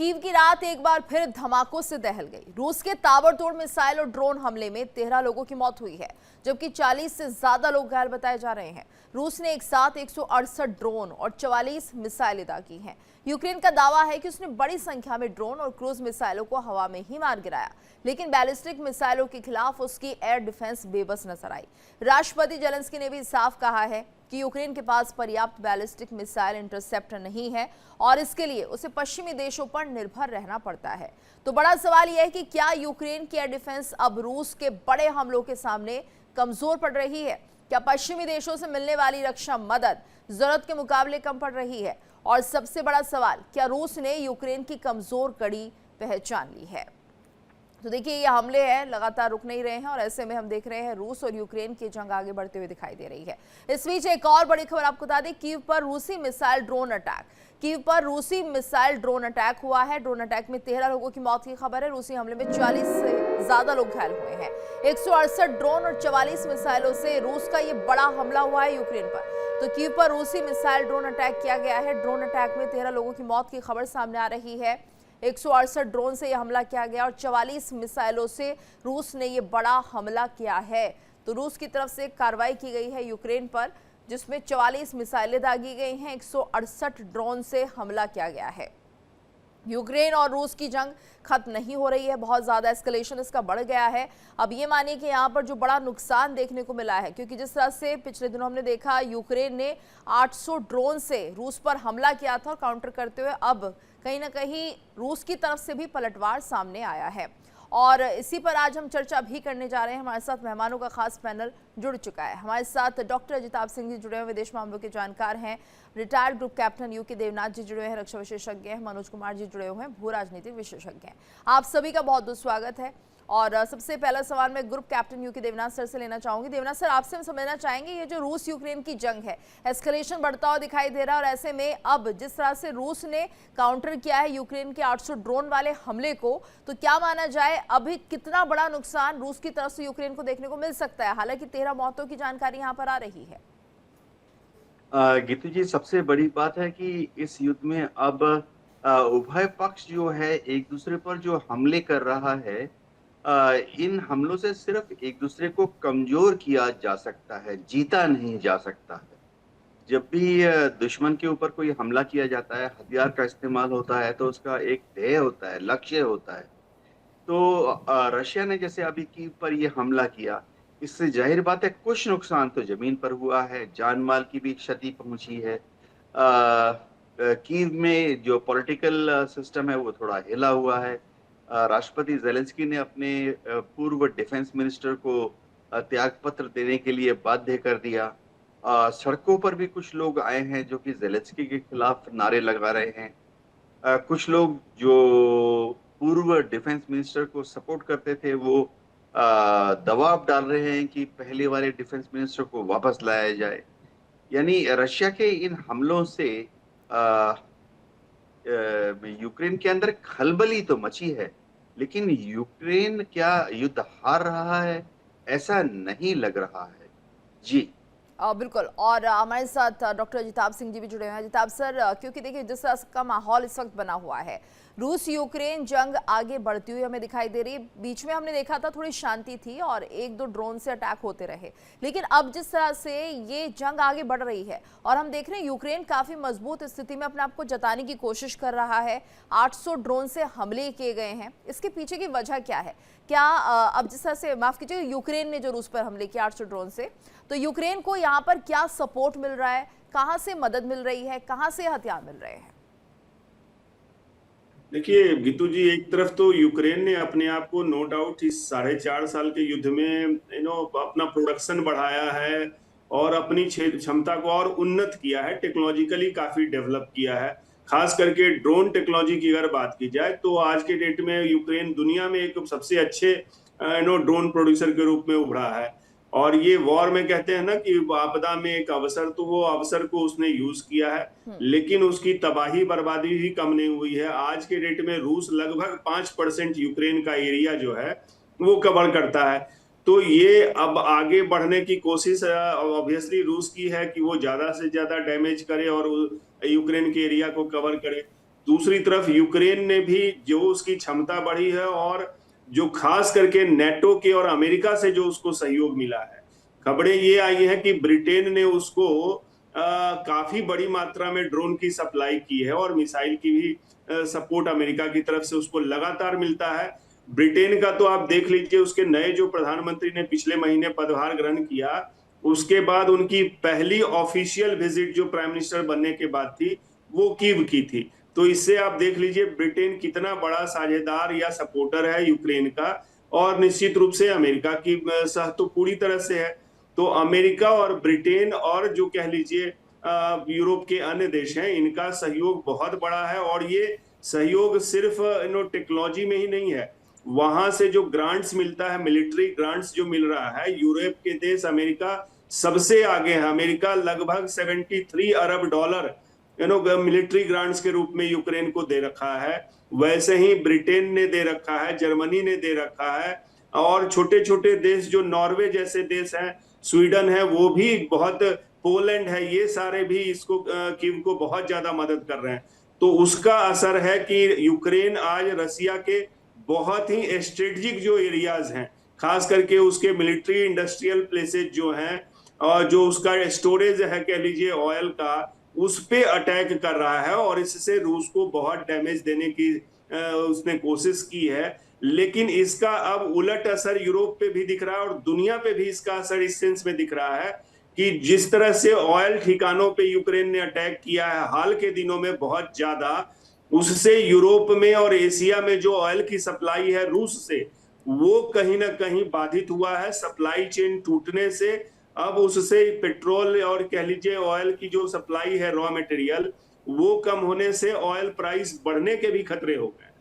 Kyiv की रात एक बार फिर धमाकों से दहल गई। रूस के ताबड़तोड़ मिसाइल और ड्रोन हमले में 13 लोगों की मौत हुई है, जबकि 40 से ज्यादा लोग घायल बताए जा रहे हैं। रूस ने एक साथ 168 ड्रोन और 44 मिसाइलें दागी हैं। यूक्रेन का दावा है कि उसने बड़ी संख्या में ड्रोन और क्रूज मिसाइलों को हवा में ही मार गिराया, लेकिन बैलिस्टिक मिसाइलों के खिलाफ उसकी एयर डिफेंस बेबस नजर आई। राष्ट्रपति जेलेंस्की ने भी साफ कहा है कि यूक्रेन के पास पर्याप्त बैलिस्टिक मिसाइल इंटरसेप्टर नहीं है और इसके लिए उसे पश्चिमी देशों पर निर्भर रहना पड़ता है। तो बड़ा सवाल यह है कि क्या यूक्रेन की एयर डिफेंस अब रूस के बड़े हमलों के सामने कमजोर पड़ रही है? क्या पश्चिमी देशों से मिलने वाली रक्षा मदद जरूरत के मुकाबले कम पड़ रही है? और सबसे बड़ा सवाल, क्या रूस ने यूक्रेन की कमजोर कड़ी पहचान ली है? तो देखिए, ये हमले हैं लगातार रुक नहीं रहे हैं और ऐसे में हम देख रहे हैं रूस और यूक्रेन की जंग आगे बढ़ते हुए दिखाई दे रही है। इस बीच एक और बड़ी खबर आपको बता दें, कीव पर रूसी मिसाइल ड्रोन अटैक। कीव पर रूसी मिसाइल ड्रोन अटैक हुआ है। ड्रोन अटैक में 13 लोगों की मौत की खबर है। रूसी हमले में 40 से ज्यादा लोग घायल हुए हैं। 168 ड्रोन और 44 मिसाइलों से रूस का ये बड़ा हमला हुआ है यूक्रेन पर। तो कीव पर रूसी मिसाइल ड्रोन अटैक किया गया है। ड्रोन अटैक में 13 लोगों की मौत की खबर सामने आ रही है। 168 ड्रोन से यह हमला किया गया और 44 मिसाइलों से रूस ने यह बड़ा हमला किया है। तो रूस की तरफ से कार्रवाई की गई है यूक्रेन पर, जिसमें 44 मिसाइलें दागी गई हैं। 168 ड्रोन से हमला किया गया है। यूक्रेन और रूस की जंग खत्म नहीं हो रही है, बहुत ज्यादा एस्केलेशन इसका बढ़ गया है। अब ये मानिए कि यहाँ पर जो बड़ा नुकसान देखने को मिला है, क्योंकि जिस तरह से पिछले दिनों हमने देखा यूक्रेन ने 800 ड्रोन से रूस पर हमला किया था और काउंटर करते हुए अब कहीं ना कहीं रूस की तरफ से भी पलटवार सामने आया है। और इसी पर आज हम चर्चा भी करने जा रहे हैं। हमारे साथ मेहमानों का खास पैनल जुड़ चुका है। हमारे साथ डॉक्टर अजिताभ सिंह जी जुड़े हुए, विदेश मामलों के जानकार हैं। Retired group captain UK Devnath ji जुड़े हैं, रक्षा विशेषज्ञ हैं। मनोज कुमार जी जुड़े हुए हैं, भू राजनीतिक विशेषज्ञ हैं। आप सभी का बहुत बहुत स्वागत है। और सबसे पहला सवाल मैं group captain UK Devnath sir से लेना चाहूंगी। देवनाथ सर, आपसे हम समझना चाहेंगे, ये जो रूस यूक्रेन की जंग है, एस्केलेशन बढ़ता हुआ दिखाई दे रहा है और ऐसे में अब जिस तरह से रूस ने काउंटर किया है यूक्रेन के 800 ड्रोन वाले हमले को, तो क्या माना जाए अभी कितना बड़ा नुकसान रूस की तरफ से यूक्रेन को देखने को मिल सकता है? हालांकि 13 मौतों की जानकारी यहाँ पर आ रही है। गीतू जी, सबसे बड़ी बात है कि इस युद्ध में अब उभय पक्ष जो है एक दूसरे पर जो हमले कर रहा है, इन हमलों से सिर्फ एक दूसरे को कमजोर किया जा सकता है, जीता नहीं जा सकता है। जब भी दुश्मन के ऊपर कोई हमला किया जाता है, हथियार का इस्तेमाल होता है, तो उसका एक ध्येय होता है, लक्ष्य होता है। तो रशिया ने जैसे अभी कीव पर ये हमला किया, इससे जाहिर बात है कुछ नुकसान तो जमीन पर हुआ है, जान माल की भी क्षति पहुंची है। कीव में जो पॉलिटिकल सिस्टम है वो थोड़ा हिला हुआ है। राष्ट्रपति जेलेंस्की ने अपने पूर्व डिफेंस मिनिस्टर को त्याग पत्र देने के लिए बाध्य कर दिया। सड़कों पर भी कुछ लोग आए हैं जो कि जेलेंस्की के खिलाफ नारे लगा रहे हैं। कुछ लोग जो पूर्व डिफेंस मिनिस्टर को सपोर्ट करते थे, वो दबाव डाल रहे हैं कि पहले वाले डिफेंस मिनिस्टर को वापस लाया जाए। यानी रशिया के इन हमलों से यूक्रेन के अंदर खलबली तो मची है, लेकिन यूक्रेन क्या युद्ध हार रहा है? ऐसा नहीं लग रहा है जी। बिल्कुल। और हमारे साथ डॉक्टर अजिताभ सिंह जी भी जुड़े हुए हैं। अजिताभ सर, क्योंकि देखिए जिस तरह का माहौल इस वक्त बना हुआ है, रूस यूक्रेन जंग आगे बढ़ती हुई हमें दिखाई दे रही है। बीच में हमने देखा था थोड़ी शांति थी और एक दो ड्रोन से अटैक होते रहे, लेकिन अब जिस तरह से ये जंग आगे बढ़ रही है और हम देख रहे हैं यूक्रेन काफी मजबूत स्थिति में अपने आप को जताने की कोशिश कर रहा है। 800 ड्रोन से हमले किए गए हैं, इसके पीछे की वजह क्या है? क्या अब जिस तरह से, माफ कीजिए, यूक्रेन ने जो रूस पर हमले किए 800 ड्रोन से, तो यूक्रेन को यहाँ पर क्या सपोर्ट मिल रहा है? कहां से मदद मिल रही है? कहां से हथियार मिल रहे हैं? देखिए गीतू जी, एक तरफ तो यूक्रेन ने अपने आप को नो डाउट इस 4.5 साल के युद्ध में अपना प्रोडक्शन बढ़ाया है और अपनी क्षमता को और उन्नत किया है, टेक्नोलॉजिकली काफी डेवलप किया है। खास करके ड्रोन टेक्नोलॉजी की अगर बात की जाए तो आज के डेट में यूक्रेन दुनिया में एक सबसे अच्छे ड्रोन प्रोड्यूसर के रूप में उभरा है। और ये वॉर में कहते हैं ना कि आपदा में एक अवसर, तो वो अवसर को उसने यूज किया है, लेकिन उसकी तबाही बर्बादी भी कम नहीं हुई है। आज के डेट में रूस लगभग 5% यूक्रेन का एरिया जो है वो कवर करता है। तो ये अब आगे बढ़ने की कोशिश ऑब्वियसली रूस की है कि वो ज्यादा से ज्यादा डैमेज करे और यूक्रेन के एरिया को कवर करे। दूसरी तरफ यूक्रेन ने भी जो उसकी क्षमता बढ़ी है और जो खास करके नेटो के और अमेरिका से जो उसको सहयोग मिला है, खबरें ये आई हैं कि ब्रिटेन ने उसको काफी बड़ी मात्रा में ड्रोन की सप्लाई की है और मिसाइल की भी सपोर्ट अमेरिका की तरफ से उसको लगातार मिलता है। ब्रिटेन का तो आप देख लीजिए, उसके नए जो प्रधानमंत्री ने पिछले महीने पदभार ग्रहण किया, उसके बाद उनकी पहली ऑफिशियल विजिट जो प्राइम मिनिस्टर बनने के बाद थी, वो कीव की थी। तो इससे आप देख लीजिए ब्रिटेन कितना बड़ा साझेदार या सपोर्टर है यूक्रेन का, और निश्चित रूप से अमेरिका की साथ तो पूरी तरह से है। तो अमेरिका और ब्रिटेन और जो कह लीजिए यूरोप के अन्य देश हैं, इनका सहयोग बहुत बड़ा है, और ये सहयोग सिर्फ टेक्नोलॉजी में ही नहीं है, वहां से जो ग्रांट्स मिलता है, मिलिट्री ग्रांट्स जो मिल रहा है, यूरोप के देश अमेरिका सबसे आगे है। अमेरिका लगभग 73 अरब डॉलर मिलिट्री ग्रांट्स के रूप में यूक्रेन को दे रखा है। वैसे ही ब्रिटेन ने दे रखा है, जर्मनी ने दे रखा है, और छोटे छोटे देश जो नॉर्वे जैसे देश हैं, स्वीडन है, वो भी बहुत, पोलैंड है, ये सारे भी इसको कीव को बहुत ज्यादा मदद कर रहे हैं। तो उसका असर है कि यूक्रेन आज रसिया के बहुत ही स्ट्रेटेजिक जो एरियाज हैं, खास करके उसके मिलिट्री इंडस्ट्रियल प्लेसेज जो हैं, और जो उसका स्टोरेज है कह लीजिए ऑयल का, उस पे अटैक कर रहा है, और इससे रूस को बहुत डैमेज देने की उसने कोशिश की है। लेकिन इसका अब उलट असर यूरोप पे भी दिख रहा है और दुनिया पे भी इसका असर इस सेंस में दिख रहा है कि जिस तरह से ऑयल ठिकानों पे यूक्रेन ने अटैक किया है हाल के दिनों में बहुत ज्यादा, उससे यूरोप में और एशिया में जो ऑयल की सप्लाई है रूस से, वो कहीं ना कहीं बाधित हुआ है। सप्लाई चेन टूटने से अब उससे पेट्रोल और कह लीजिए ऑयल की जो सप्लाई है, रॉ मटेरियल, वो कम होने से ऑयल प्राइस बढ़ने के भी खतरे हो गए।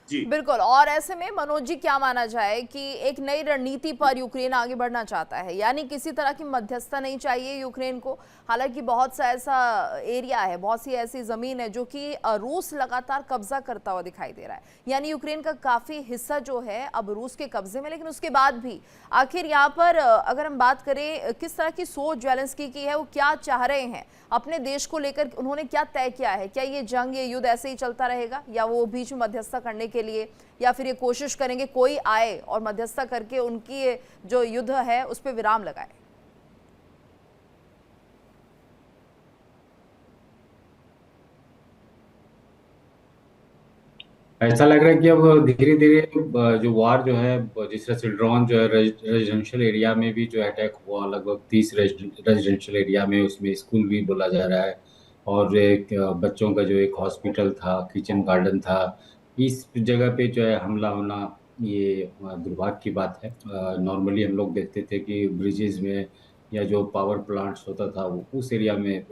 जी बिल्कुल। और ऐसे में मनोज जी, क्या माना जाए कि एक नई रणनीति पर यूक्रेन आगे बढ़ना चाहता है, यानी किसी तरह की मध्यस्थता नहीं चाहिए यूक्रेन को। हालांकि बहुत सा ऐसा एरिया है, बहुत सी ऐसी जमीन है जो कि रूस लगातार कब्जा करता हुआ दिखाई दे रहा है, यानी यूक्रेन का काफी हिस्सा जो है अब रूस के कब्जे में। लेकिन उसके बाद भी आखिर यहाँ पर अगर हम बात करें किस तरह की सोच जेलेंस्की की है, वो क्या चाह रहे हैं अपने देश को लेकर, उन्होंने क्या तय किया है? क्या ये जंग, ये युद्ध ऐसे ही चलता रहेगा, या वो बीच में मध्यस्थता करने के लिए, या फिर ये कोशिश करेंगे कोई आए और मध्यस्थता करके उनकी जो युद्ध है उस पर विराम लगाए? ऐसा लग रहा है कि अब धीरे धीरे जो वार जो है, जिस तरह से ड्रोन जो है रेजिडेंशियल एरिया में भी जो अटैक हुआ, लगभग 30 रेजिडेंशियल एरिया में, उसमें स्कूल भी बोला जा रहा है, और एक बच्चों का जो एक हॉस्पिटल था, किचन गार्डन था, इस जगह पे जो है हमला होना, ये दुर्भाग्य की बात है। नॉर्मली हम लोग देखते थे कि ब्रिजेज में या जो पावर प्लांट्स होता था उस एरिया में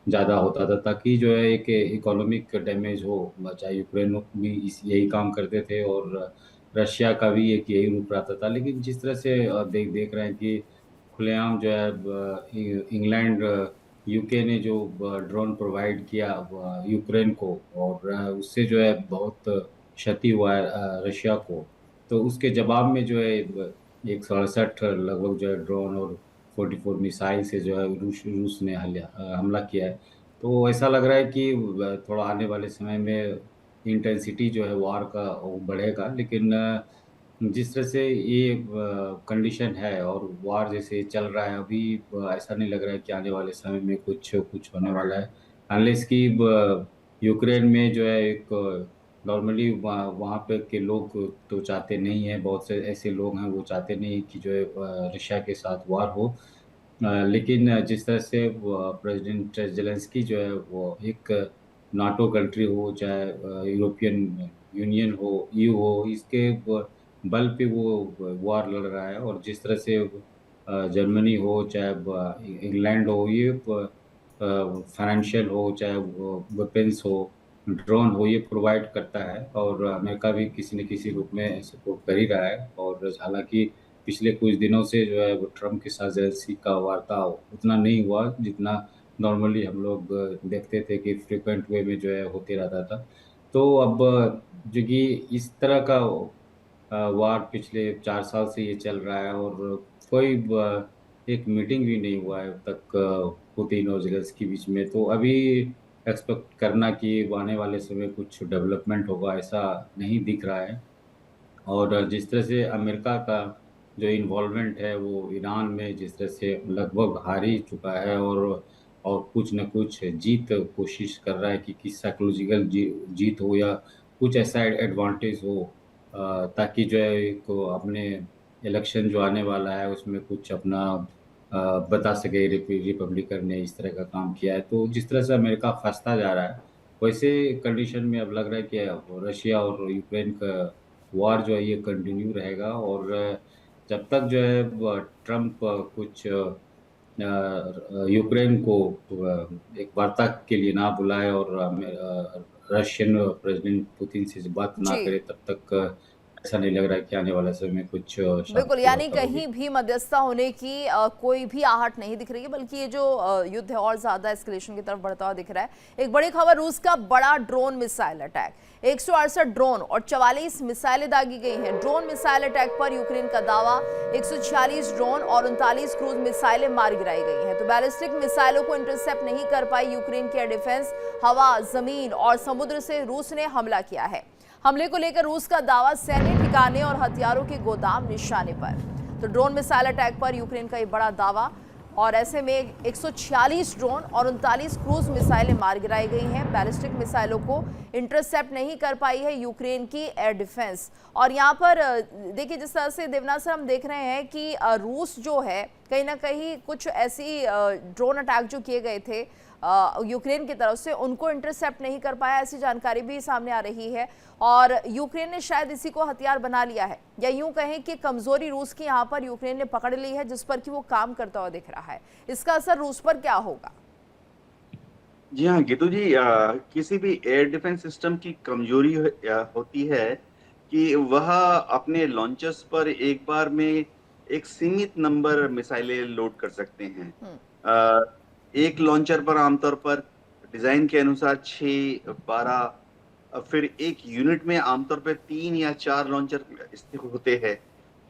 ज़्यादा होता था, ताकि जो है एक इकोनॉमिक डैमेज हो। चाहे यूक्रेन भी यही काम करते थे और रशिया का भी एक यही रूप रहता था। लेकिन जिस तरह से देख रहे हैं कि खुलेआम जो है इंग्लैंड, यूके ने जो ड्रोन प्रोवाइड किया यूक्रेन को, और उससे जो है बहुत क्षति हुआ है रशिया को। तो उसके जवाब में जो है 168 लगभग जो है ड्रोन और 44 मिसाइल से जो है रूस ने हमला किया है। तो ऐसा लग रहा है कि थोड़ा आने वाले समय में इंटेंसिटी जो है वार का वो बढ़ेगा। लेकिन जिस तरह से ये कंडीशन है और वार जैसे चल रहा है अभी, ऐसा नहीं लग रहा है कि आने वाले समय में कुछ होने वाला है, अनलेस कि यूक्रेन में जो है एक नॉर्मली वहाँ पे के लोग तो चाहते नहीं हैं, बहुत से ऐसे लोग हैं वो चाहते नहीं कि जो है रशिया के साथ वार हो। लेकिन जिस तरह से प्रेसिडेंट जेलेंस्की जो है वो एक नाटो कंट्री हो, चाहे यूरोपियन यूनियन हो, ईयू हो, इसके बल पे वो वार लड़ रहा है। और जिस तरह से जर्मनी हो, चाहे इंग्लैंड हो, ये फाइनेंशियल हो, चाहे वेपन्स हो, ड्रोन हो, ये प्रोवाइड करता है, और अमेरिका भी किसी न किसी रूप में सपोर्ट कर ही रहा है। और हालांकि पिछले कुछ दिनों से जो है वो ट्रम्प के साथ जेलेंस्की का वार्ता उतना नहीं हुआ जितना नॉर्मली हम लोग देखते थे कि फ्रिक्वेंट वे में जो है होते रहता था। तो अब जो कि इस तरह का वार पिछले 4 साल से ये चल रहा है, और कोई एक मीटिंग भी नहीं हुआ है अब तक पुतिन और जेलेंस्की के बीच में। तो अभी एक्सपेक्ट करना कि आने वाले समय कुछ डेवलपमेंट होगा, ऐसा नहीं दिख रहा है। और जिस तरह से अमेरिका का जो इन्वॉल्वमेंट है वो ईरान में जिस तरह से लगभग हार ही चुका है, और कुछ न कुछ जीत कोशिश कर रहा है कि साइकोलॉजिकल जीत हो या कुछ ऐसा एडवांटेज हो, ताकि जो है को अपने इलेक्शन जो आने वाला है उसमें कुछ अपना बता सके। रिपब्लिकन ने इस तरह का काम किया है, तो जिस तरह से अमेरिका फंसता जा रहा है वैसे कंडीशन में अब लग रहा है कि रशिया और यूक्रेन का वार जो है ये कंटिन्यू रहेगा। और जब तक जो है ट्रम्प कुछ यूक्रेन को एक वार्ता के लिए ना बुलाए और रशियन प्रेसिडेंट पुतिन से बात ना जी करे, तब तक ऐसा नहीं लग रहा है कि आने वाले समय में कुछ बिल्कुल, शांति यानी वार्ता होगी। कहीं भी मध्यस्थता होने की कोई भी आहट नहीं दिख रही है, बल्कि ये जो युद्ध है और ज्यादा एस्केलेशन की तरफ बढ़ता हुआ दिख रहा है। एक बड़ी खबर, रूस का बड़ा ड्रोन मिसाइल अटैक, 168 ड्रोन और 44 मिसाइलें दागी गई हैं। ड्रोन मिसाइल अटैक पर यूक्रेन का दावा, 146 ड्रोन और 39 क्रूज मिसाइलें मार गिराई गई हैं। तो बैलिस्टिक मिसाइलों को इंटरसेप्ट नहीं कर पाई यूक्रेन की एयर डिफेंस। हवा, जमीन और समुद्र से रूस ने हमला किया है। हमले को लेकर रूस का दावा, सैन्य ठिकाने और हथियारों के गोदाम निशाने पर। तो ड्रोन मिसाइल अटैक पर यूक्रेन का ये बड़ा दावा, और ऐसे में 146 ड्रोन और 39 क्रूज मिसाइलें मार गिराई गई हैं। बैलिस्टिक मिसाइलों को इंटरसेप्ट नहीं कर पाई है यूक्रेन की एयर डिफेंस। और यहाँ पर देखिए, जिस तरह से देवनाथ सर हम देख रहे हैं कि रूस जो है कहीं ना कहीं कुछ ऐसी ड्रोन अटैक जो किए गए थे यूक्रेन की तरफ से, उनको इंटरसेप्ट नहीं कर पाया, ऐसी जानकारी भी सामने आ रही है। और यूक्रेन ने शायद इसी को हथियार बना लिया है, या यूं कहें कि कमजोरी रूस की यहाँ पर यूक्रेन ने पकड़ ली है, जिस पर कि वो काम करता हुआ दिख रहा है। इसका असर रूस पर क्या होगा? जी हाँ गीतू जी, किसी भी एयर डिफेंस सिस्टम की कमजोरी होती है कि वह अपने लॉन्चर्स पर एक बार में एक सीमित नंबर मिसाइलें लोड कर सकते हैं। एक लॉन्चर पर आमतौर पर डिजाइन के अनुसार 6, 12, फिर एक यूनिट में आमतौर पर 3 या 4 लॉन्चर स्थित होते हैं।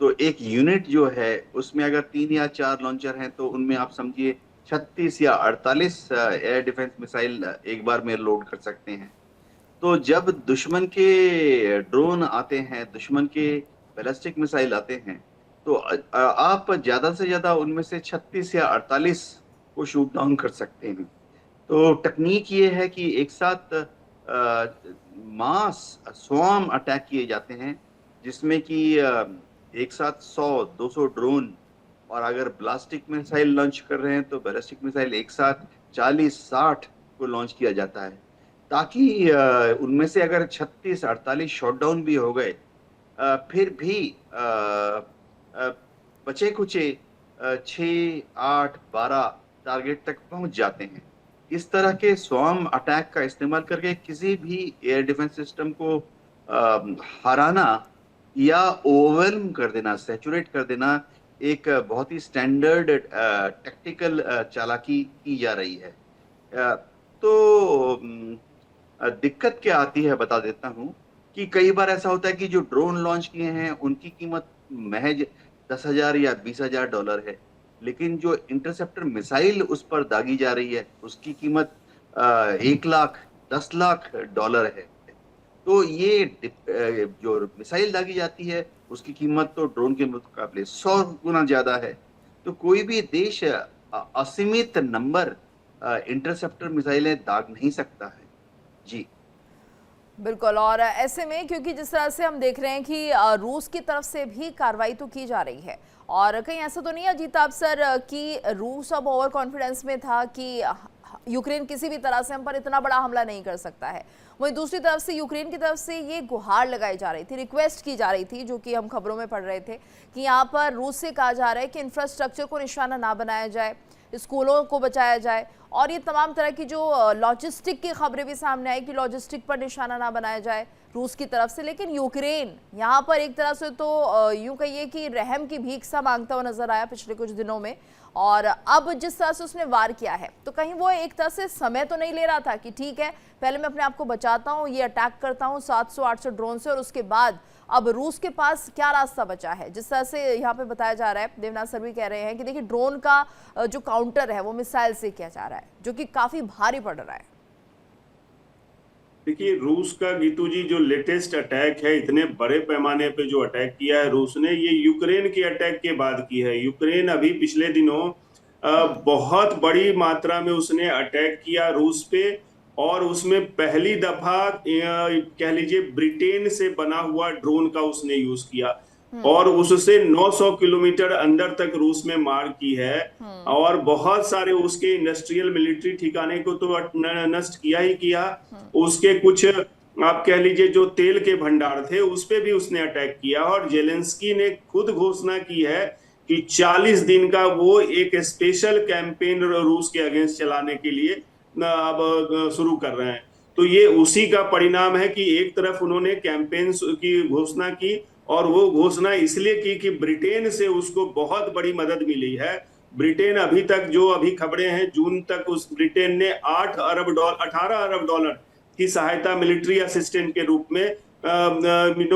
तो एक यूनिट जो है उसमें अगर 3 या 4 लॉन्चर हैं तो उनमें आप समझिए 36 या 48 एयर डिफेंस मिसाइल एक बार में लोड कर सकते हैं। तो जब दुश्मन के ड्रोन आते हैं, दुश्मन के बैलिस्टिक मिसाइल आते हैं, तो आप ज्यादा से ज्यादा उनमें से 36 या 48 को शूट डाउन कर सकते हैं। तो टेक्निक ये है कि एक साथ मास स्वार्म अटैक किए जाते हैं, जिसमें कि एक साथ 100-200 ड्रोन, और अगर ब्लास्टिक मिसाइल लॉन्च कर रहे हैं तो बैलिस्टिक मिसाइल एक साथ 40-60 को लॉन्च किया जाता है, ताकि उनमें से अगर 36-48 शॉट डाउन भी हो गए, फिर भी बचे कुचे 6, 8, 12 टारगेट तक पहुंच जाते हैं। इस तरह के स्वार्म अटैक का इस्तेमाल करके किसी भी एयर डिफेंस सिस्टम को हराना या ओवरवेल्म कर देना, सैचुरेट कर देना, एक बहुत ही स्टैंडर्ड टैक्टिकल चालाकी की जा रही है। तो दिक्कत क्या आती है बता देता हूं कि कई बार ऐसा होता है कि जो ड्रोन लॉन्च किए हैं उनकी कीमत महज 10,000 या 20,000 डॉलर है, लेकिन जो इंटरसेप्टर मिसाइल उस पर दागी जा रही है उसकी कीमत 1 लाख 10 लाख डॉलर है। तो ये जो मिसाइल दागी जाती है उसकी कीमत तो ड्रोन के मुकाबले 100 गुना ज्यादा है। तो कोई भी देश असीमित नंबर इंटरसेप्टर मिसाइलें दाग नहीं सकता है। जी बिल्कुल, और ऐसे में क्योंकि जिस तरह से हम देख रहे हैं कि रूस की तरफ से भी कार्रवाई तो की जा रही है, और कहीं ऐसा तो नहीं अजीताभ सर कि रूस अब ओवर कॉन्फिडेंस में था कि यूक्रेन किसी भी तरह से हम पर इतना बड़ा हमला नहीं कर सकता है। वहीं दूसरी तरफ से यूक्रेन की तरफ से ये गुहार लगाई जा रही थी, रिक्वेस्ट की जा रही थी, जो कि हम खबरों में पढ़ रहे थे कि यहाँ पर रूस से कहा जा रहा है कि इंफ्रास्ट्रक्चर को निशाना ना बनाया जाए, स्कूलों को बचाया जाए, और ये तमाम तरह की जो लॉजिस्टिक की खबरें भी सामने आई कि लॉजिस्टिक पर निशाना ना बनाया जाए रूस की तरफ से। लेकिन यूक्रेन यहाँ पर एक तरह से तो यूं कहिए कि रहम की भीख सा मांगता हुआ नजर आया पिछले कुछ दिनों में, और अब जिस तरह से उसने वार किया है तो कहीं वो एक तरह से समय तो नहीं ले रहा था कि ठीक है पहले मैं अपने आप को बचाता हूँ, ये अटैक करता हूँ 700-800 ड्रोन से, और उसके बाद अब रूस के पास क्या रास्ता बचा है। जिस तरह से यहाँ पे बताया जा रहा है, देवनाथ सर भी कह रहे हैं कि देखिए ड्रोन का जो काउंटर है वो मिसाइल से किया जा रहा है, जो कि काफी भारी पड़ रहा है। देखिए, रूस का गीतू जी जो लेटेस्ट अटैक है, इतने बड़े पैमाने पे जो अटैक किया है रूस ने, ये यूक्रेन के अटैक के बाद की है। यूक्रेन अभी पिछले दिनों बहुत बड़ी मात्रा में उसने अटैक किया रूस पे, और उसमें पहली दफा कह लीजिए ब्रिटेन से बना हुआ ड्रोन का उसने यूज किया, और उससे 900 किलोमीटर अंदर तक रूस में मार की है। और बहुत सारे उसके इंडस्ट्रियल मिलिट्री ठिकाने को तो नष्ट किया ही किया, उसके कुछ आप कह लीजिए जो तेल के भंडार थे उस पे भी उसने अटैक किया। और जेलेंस्की ने खुद घोषणा की है कि 40 दिन का वो एक स्पेशल कैंपेन रूस के अगेंस्ट चलाने के लिए अब शुरू कर रहे हैं। तो ये उसी का परिणाम है कि एक तरफ उन्होंने कैंपेन की घोषणा की, और वो घोषणा इसलिए की कि ब्रिटेन से उसको बहुत बड़ी मदद मिली है। ब्रिटेन अभी तक जो अभी खबरें हैं, जून तक उस ब्रिटेन ने 18 अरब डॉलर की सहायता मिलिट्री असिस्टेंट के रूप में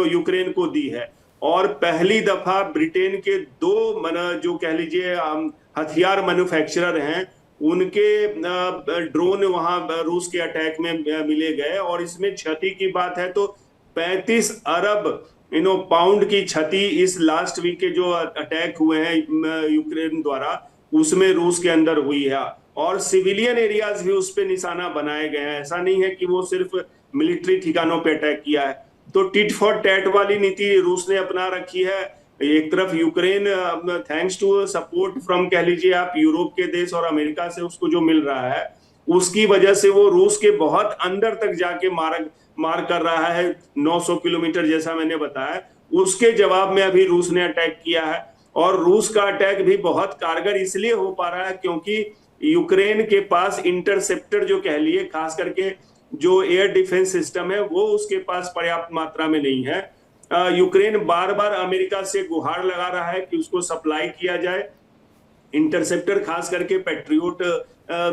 यूक्रेन को दी है। और पहली दफा ब्रिटेन के दो जो कह लीजिए हथियार मैन्युफैक्चरर हैं, उनके ड्रोन वहां रूस के अटैक में मिले गए। और इसमें क्षति की बात है तो 35 अरब पाउंड की क्षति इस लास्ट वीक के जो अटैक हुए हैं यूक्रेन द्वारा, उसमें रूस के अंदर हुई है। और सिविलियन एरियाज भी उस पे निशाना बनाए गए हैं, ऐसा नहीं है कि वो सिर्फ मिलिट्री ठिकानों पे अटैक किया है। तो टिट फॉर टैट वाली नीति रूस ने अपना रखी है। एक तरफ Ukraine thanks to support from कह लीजिए आप यूरोप के देश और अमेरिका से उसको जो मिल रहा है, उसकी वजह से वो रूस के बहुत अंदर तक जाके मार कर रहा है, 900 किलोमीटर जैसा मैंने बताया। उसके जवाब में अभी रूस ने अटैक किया है, और रूस का अटैक भी बहुत कारगर इसलिए हो पा रहा है क्योंकि यूक्रेन के पास इंटरसेप्टर जो कह लिए, खास करके जो एयर डिफेंस सिस्टम है, वो उसके पास पर्याप्त मात्रा में नहीं है। यूक्रेन बार बार अमेरिका से गुहार लगा रहा है कि उसको सप्लाई किया जाए इंटरसेप्टर, खास करके पैट्रियोट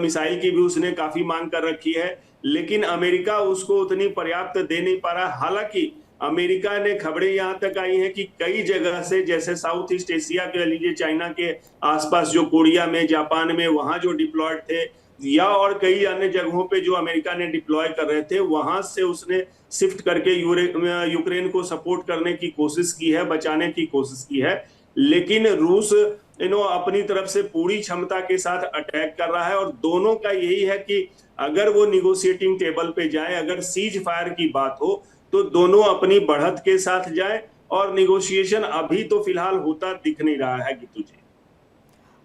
मिसाइल की भी उसने काफी मांग कर रखी है, लेकिन अमेरिका उसको उतनी पर्याप्त दे नहीं पा रहा। हालांकि अमेरिका ने खबरें यहां तक आई हैं कि कई जगह से, जैसे साउथ ईस्ट एशिया के लीजिए, चाइना के आसपास जो कोरिया में, जापान में, वहां जो डिप्लॉयड थे, या और कई अन्य जगहों पे जो अमेरिका ने डिप्लॉय कर रहे थे, वहां से उसने शिफ्ट करके यूक्रेन को सपोर्ट करने की कोशिश की है, बचाने की कोशिश की है। लेकिन रूस अपनी तरफ से पूरी क्षमता के साथ अटैक कर रहा है, और दोनों का यही है कि अगर वो निगोशिएटिंग टेबल पे जाए, अगर सीज फायर की बात हो, तो दोनों अपनी बढ़त के साथ जाए। और निगोशिएशन अभी तो फिलहाल होता दिख नहीं रहा है गीतू जी।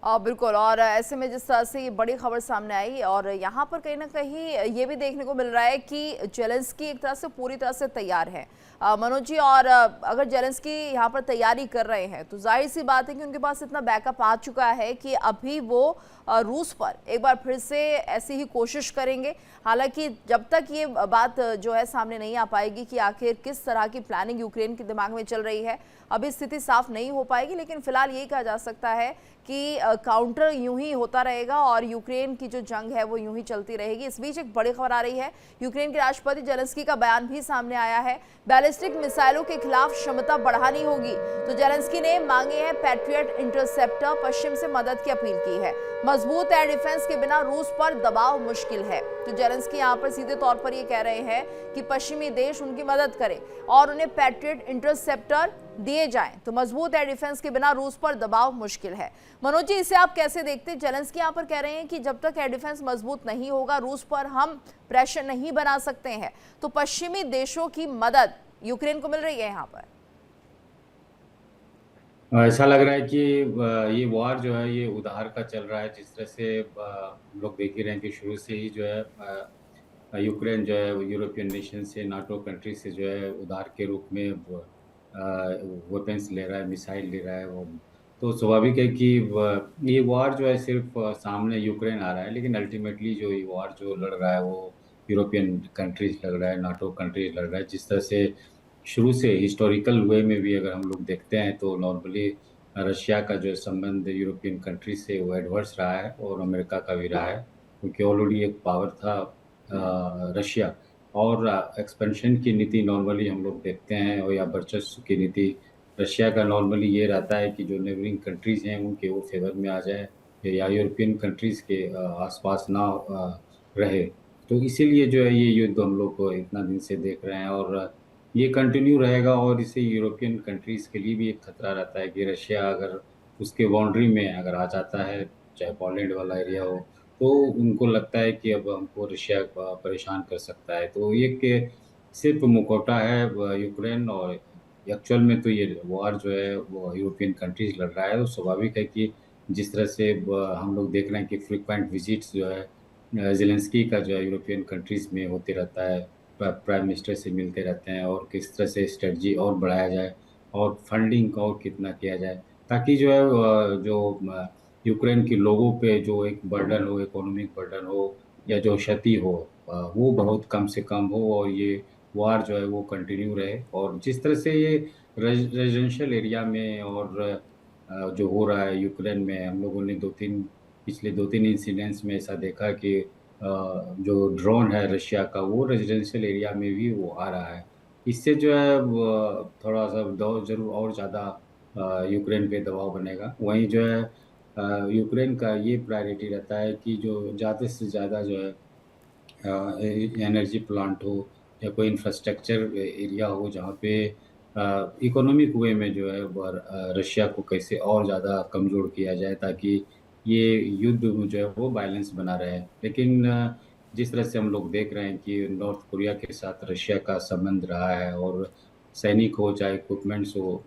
बिल्कुल। और ऐसे में जिस तरह से ये बड़ी खबर सामने आई, और यहाँ पर कहीं ना कहीं ये भी देखने को मिल रहा है कि जेलेंस्की एक तरह से पूरी तरह से तैयार है, मनोज जी। और अगर जेलेंस्की यहाँ पर तैयारी कर रहे हैं तो जाहिर सी बात है कि उनके पास इतना बैकअप आ चुका है कि अभी वो रूस पर एक बार फिर से ऐसी ही कोशिश करेंगे। हालांकि जब तक ये बात जो है सामने नहीं आ पाएगी कि आखिर किस तरह की प्लानिंग यूक्रेन के दिमाग में चल रही है, अभी स्थिति साफ नहीं हो पाएगी। लेकिन फिलहाल यही कहा जा सकता है कि काउंटर यूं ही होता रहेगा और यूक्रेन की जो जंग है वो यूं ही चलती रहेगी। इस बीच एक बड़ी खबर आ रही है, यूक्रेन के राष्ट्रपति जेलेंस्की का बयान भी सामने आया है। बैलिस्टिक मिसाइलों के खिलाफ क्षमता बढ़ानी होगी, तो जेलेंस्की ने मांगे हैं पैट्रियट इंटरसेप्टर, पश्चिम से मदद की अपील की है। मजबूत एयर डिफेंस के बिना रूस पर दबाव मुश्किल है, तो जेलेंस्की यहाँ पर सीधे तौर पर ये कह रहे हैं कि पश्चिमी देश उनकी मदद करें और उन्हें पैट्रियट इंटरसेप्टर दिए जाएं, तो मजबूत एयर डिफेंस के बिना रूस पर दबाव मुश्किल है। मनोज जी, इसे आप कैसे देखते हैं? जेलेंस्की यहाँ पर कह रहे हैं कि जब तक एयर डिफेंस मजबूत नहीं होगा, रूस पर हम प्रेशर नहीं बना सकते हैं, तो पश्चिमी देशों की मदद यूक्रेन को मिल रही है यहाँ पर। ऐसा लग रहा है कि ये वॉर जो है ये उधार का चल रहा है। जिस तरह से हम लोग देख ही रहे हैं कि शुरू से ही जो है यूक्रेन जो है यूरोपियन नेशन से, नाटो कंट्री से जो है उधार के रूप में वेपन्स ले रहा है, मिसाइल ले रहा है। वो तो स्वाभाविक है कि ये वॉर जो है सिर्फ सामने यूक्रेन आ रहा है, लेकिन अल्टीमेटली जो ये वॉर जो लड़ रहा है वो यूरोपियन कंट्रीज लड़ रहा है, नाटो कंट्रीज लड़ रहा है। जिस तरह से शुरू से हिस्टोरिकल वे में भी अगर हम लोग देखते हैं तो नॉर्मली रशिया का जो संबंध यूरोपियन कंट्री से वो एडवर्स रहा है, और अमेरिका का भी रहा है, क्योंकि ऑलरेडी एक पावर था रशिया। और एक्सपेंशन की नीति नॉर्मली हम लोग देखते हैं, और या वर्चस्व की नीति रशिया का नॉर्मली ये रहता है कि जो नेबरिंग कंट्रीज़ हैं उनके वो फेवर में आ जाए, या यूरोपियन कंट्रीज़ के आसपास ना रहे। तो इसीलिए जो है ये युद्ध हम लोग को इतना दिन से देख रहे हैं, और ये कंटिन्यू रहेगा। और इससे यूरोपियन कंट्रीज़ के लिए भी एक खतरा रहता है कि रशिया अगर उसके बाउंड्री में अगर आ जाता है, चाहे पोलैंड वाला एरिया हो, तो उनको लगता है कि अब हमको रशिया परेशान कर सकता है। तो ये कि सिर्फ मुखौटा है यूक्रेन, और एक्चुअल में तो ये वॉर जो है वो यूरोपियन कंट्रीज लड़ रहा है। तो स्वाभाविक है कि जिस तरह से हम लोग देख रहे हैं कि फ्रीक्वेंट विजिट्स जो है ज़ेलेंस्की का जो है यूरोपियन कंट्रीज़ में होते रहता है, प्राइम मिनिस्टर से मिलते रहते हैं, और किस तरह से स्ट्रेटजी और बढ़ाया जाए और फंडिंग और कितना किया जाए, ताकि जो है यूक्रेन के लोगों पे जो एक बर्डन हो, इकोनॉमिक बर्डन हो या जो क्षति हो, वो बहुत कम से कम हो, और ये वार जो है वो कंटिन्यू रहे। और जिस तरह से ये रेजिडेंशियल एरिया में और जो हो रहा है यूक्रेन में, हम लोगों ने पिछले 2-3 इंसिडेंट्स में ऐसा देखा कि जो ड्रोन है रशिया का, वो रेजिडेंशियल एरिया में भी वो आ रहा है। इससे जो है थोड़ा सा दबाव ज़रूर और ज़्यादा यूक्रेन पे दबाव बनेगा। वहीं जो है यूक्रेन का ये प्रायोरिटी रहता है कि जो ज़्यादा से ज़्यादा जो है एनर्जी प्लांट हो या कोई इंफ्रास्ट्रक्चर एरिया हो जहाँ पे इकोनॉमिक वे में जो है रशिया को कैसे और ज़्यादा कमज़ोर किया जाए, ताकि ये युद्ध जो है वो बैलेंस बना रहे। लेकिन जिस तरह से हम लोग देख रहे हैं कि नॉर्थ कोरिया के साथ रशिया का संबंध रहा है, और सैनिक हो चाहे इक्विपमेंट्स हो,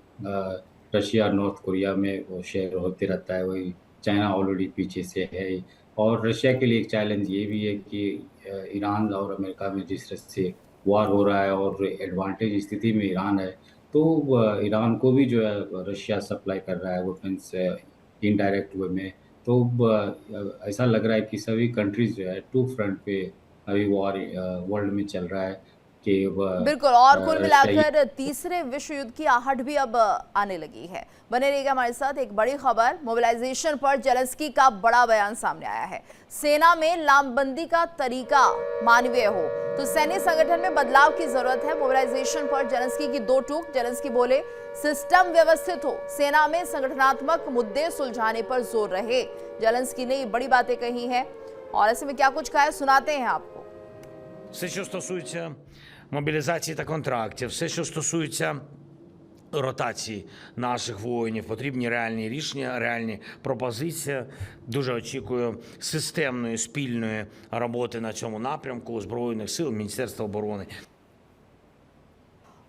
रशिया नॉर्थ कोरिया में वो शेयर होते रहता है। वही चाइना ऑलरेडी पीछे से है। और रशिया के लिए एक चैलेंज ये भी है कि ईरान और अमेरिका में जिस तरह से वार हो रहा है और एडवांटेज स्थिति में ईरान है, तो ईरान को भी जो है रशिया सप्लाई कर रहा है वेपन्स इनडायरेक्ट वे में। तो ऐसा लग रहा है कि सभी कंट्रीज जो है टू फ्रंट पे अभी वॉर वर्ल्ड में चल रहा है कि बिल्कुल, और कुल रशिया मिलाकर तीसरे विश्व युद्ध की आहट भी अब आने लगी है। बने रहिएगा हमारे साथ। एक बड़ी खबर, मोबिलाइजेशन पर जेलेंस्की का बड़ा बयान सामने आया है। सेना में लामबंदी का तरीका मानवीय हो तो सैन्य संगठन में बदलाव की जरूरत है। मोबिलाइजेशन पर जेलेंस्की की दो टूक। जेलेंस्की बोले, सिस्टम व्यवस्थित हो, सेना में संगठनात्मक मुद्दे सुलझाने पर जोर रहे। जेलेंस्की ने ये बड़ी बातें कही हैं, और ऐसे में क्या कुछ कहा है सुनाते हैं आपको। Все, що стосується мобілізації та контрактів, все, що стосується ротації наших воїнів, потрібні реальні рішення, реальні пропозиції. Дуже очікую системної спільної роботи на цьому напрямку Збройних сил, Міністерства оборони.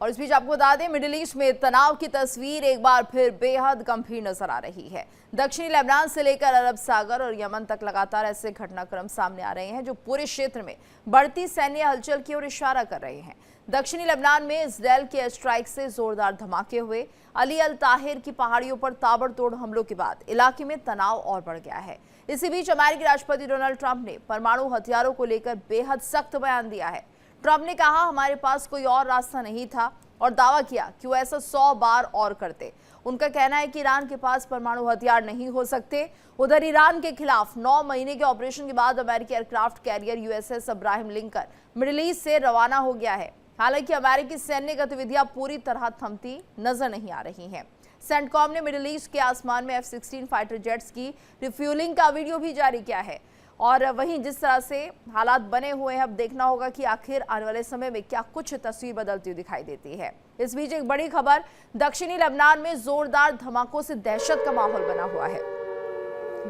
और इस बीच आपको बता दें, मिडिल ईस्ट में तनाव की तस्वीर एक बार फिर बेहद गंभीर नजर आ रही है। दक्षिणी लेबनान से लेकर अरब सागर और यमन तक लगातार ऐसे घटनाक्रम सामने आ रहे हैं जो पूरे क्षेत्र में बढ़ती सैन्य हलचल की ओर इशारा कर रहे हैं। दक्षिणी लेबनान में इजरायल के एयर स्ट्राइक से जोरदार धमाके हुए। अली अल ताहिर की पहाड़ियों पर ताबड़तोड़ हमलों के बाद इलाके में तनाव और बढ़ गया है। इसी बीच अमेरिकी राष्ट्रपति डोनाल्ड ट्रंप ने परमाणु हथियारों को लेकर बेहद सख्त बयान दिया है। ट्रंप ने कहा, हमारे पास कोई और रास्ता नहीं था, और दावा किया कि वो ऐसा 100 बार और करते। उनका कहना है कि ईरान के पास परमाणु हथियार नहीं हो सकते। उधर ईरान के खिलाफ 9 महीने के ऑपरेशन के बाद अमेरिकी aircraft carrier USS Abraham Lincoln middle east से रवाना हो गया है। हालांकि अमेरिकी सैन्य गतिविधियां पूरी तरह थमती नजर नहीं आ रही हैं। सेंटकॉम ने मिडिल ईस्ट के आसमान में F-16 फाइटर जेट्स की रिफ्यूलिंग का वीडियो भी जारी किया है। और वहीं जिस तरह से हालात बने हुए हैं, अब देखना होगा कि आखिर आने वाले समय में क्या कुछ तस्वीर बदलती हुई दिखाई देती है। इस बीच एक बड़ी खबर, दक्षिणी लेबनान में जोरदार धमाकों से दहशत का माहौल बना हुआ है।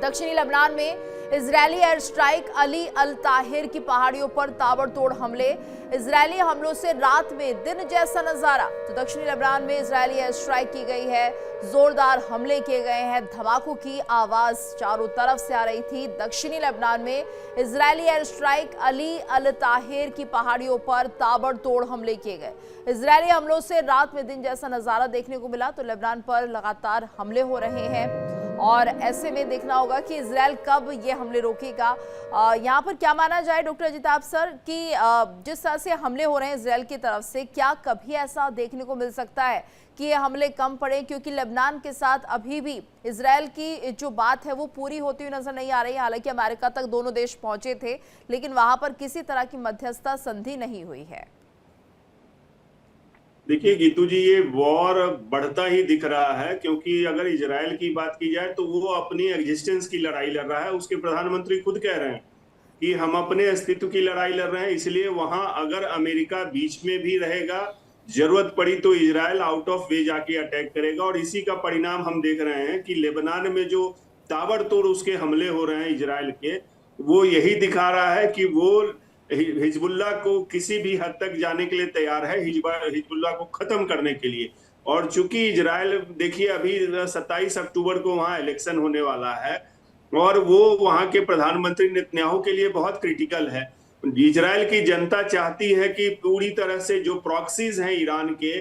दक्षिणी लेबनान में इजरायली एयर स्ट्राइक, अली अल ताहिर की पहाड़ियों पर ताबड़तोड़ हमले। इजरायली हमलों से रात में दिन जैसा नजारा। तो दक्षिणी लेबनान में इजरायली एयर स्ट्राइक की गई है, जोरदार हमले किए गए हैं, धमाकों की आवाज चारों तरफ से आ रही थी। दक्षिणी लेबनान में इजरायली एयर स्ट्राइक, अली अल ताहिर की पहाड़ियों पर ताबड़तोड़ हमले किए गए। इजरायली हमलों से रात में दिन जैसा नजारा देखने को मिला। तो लेबनान पर लगातार हमले हो रहे हैं, और ऐसे में देखना होगा कि इजरायल कब ये हमले रोकेगा। यहाँ पर क्या माना जाए डॉक्टर अजिताभ सर कि जिस तरह से हमले हो रहे हैं इजरायल की तरफ से, क्या कभी ऐसा देखने को मिल सकता है कि ये हमले कम पड़े? क्योंकि लेबनान के साथ अभी भी इजरायल की जो बात है वो पूरी होती हुई नजर नहीं आ रही। हालांकि अमेरिका तक दोनों देश पहुंचे थे, लेकिन वहां पर किसी तरह की मध्यस्थता संधि नहीं हुई है। देखिए गीतू जी, ये वॉर बढ़ता ही दिख रहा है, क्योंकि अगर इजराइल की बात की जाए तो वो अपनी एग्जिस्टेंस की लड़ाई लड़ रहा है। उसके प्रधानमंत्री खुद कह रहे हैं कि हम अपने अस्तित्व की लड़ाई लड़ रहे हैं, इसलिए वहां अगर अमेरिका बीच में भी रहेगा, जरूरत पड़ी तो इजराइल आउट ऑफ वे जाके अटैक करेगा। और इसी का परिणाम हम देख रहे हैं कि लेबनान में जो ताबड़तोड़ उसके हमले हो रहे हैं इजराइल के, वो यही दिखा रहा है कि वो हिजबुल्लाह को किसी भी हद तक जाने के लिए तैयार है, हिजबुल्लाह को खत्म करने के लिए। और चूंकि इजराइल, देखिए अभी 27 अक्टूबर को वहां इलेक्शन होने वाला है और वो वहां के प्रधानमंत्री नेतन्याहू के लिए बहुत क्रिटिकल है। इजराइल की जनता चाहती है कि पूरी तरह से जो प्रॉक्सीज हैं ईरान के,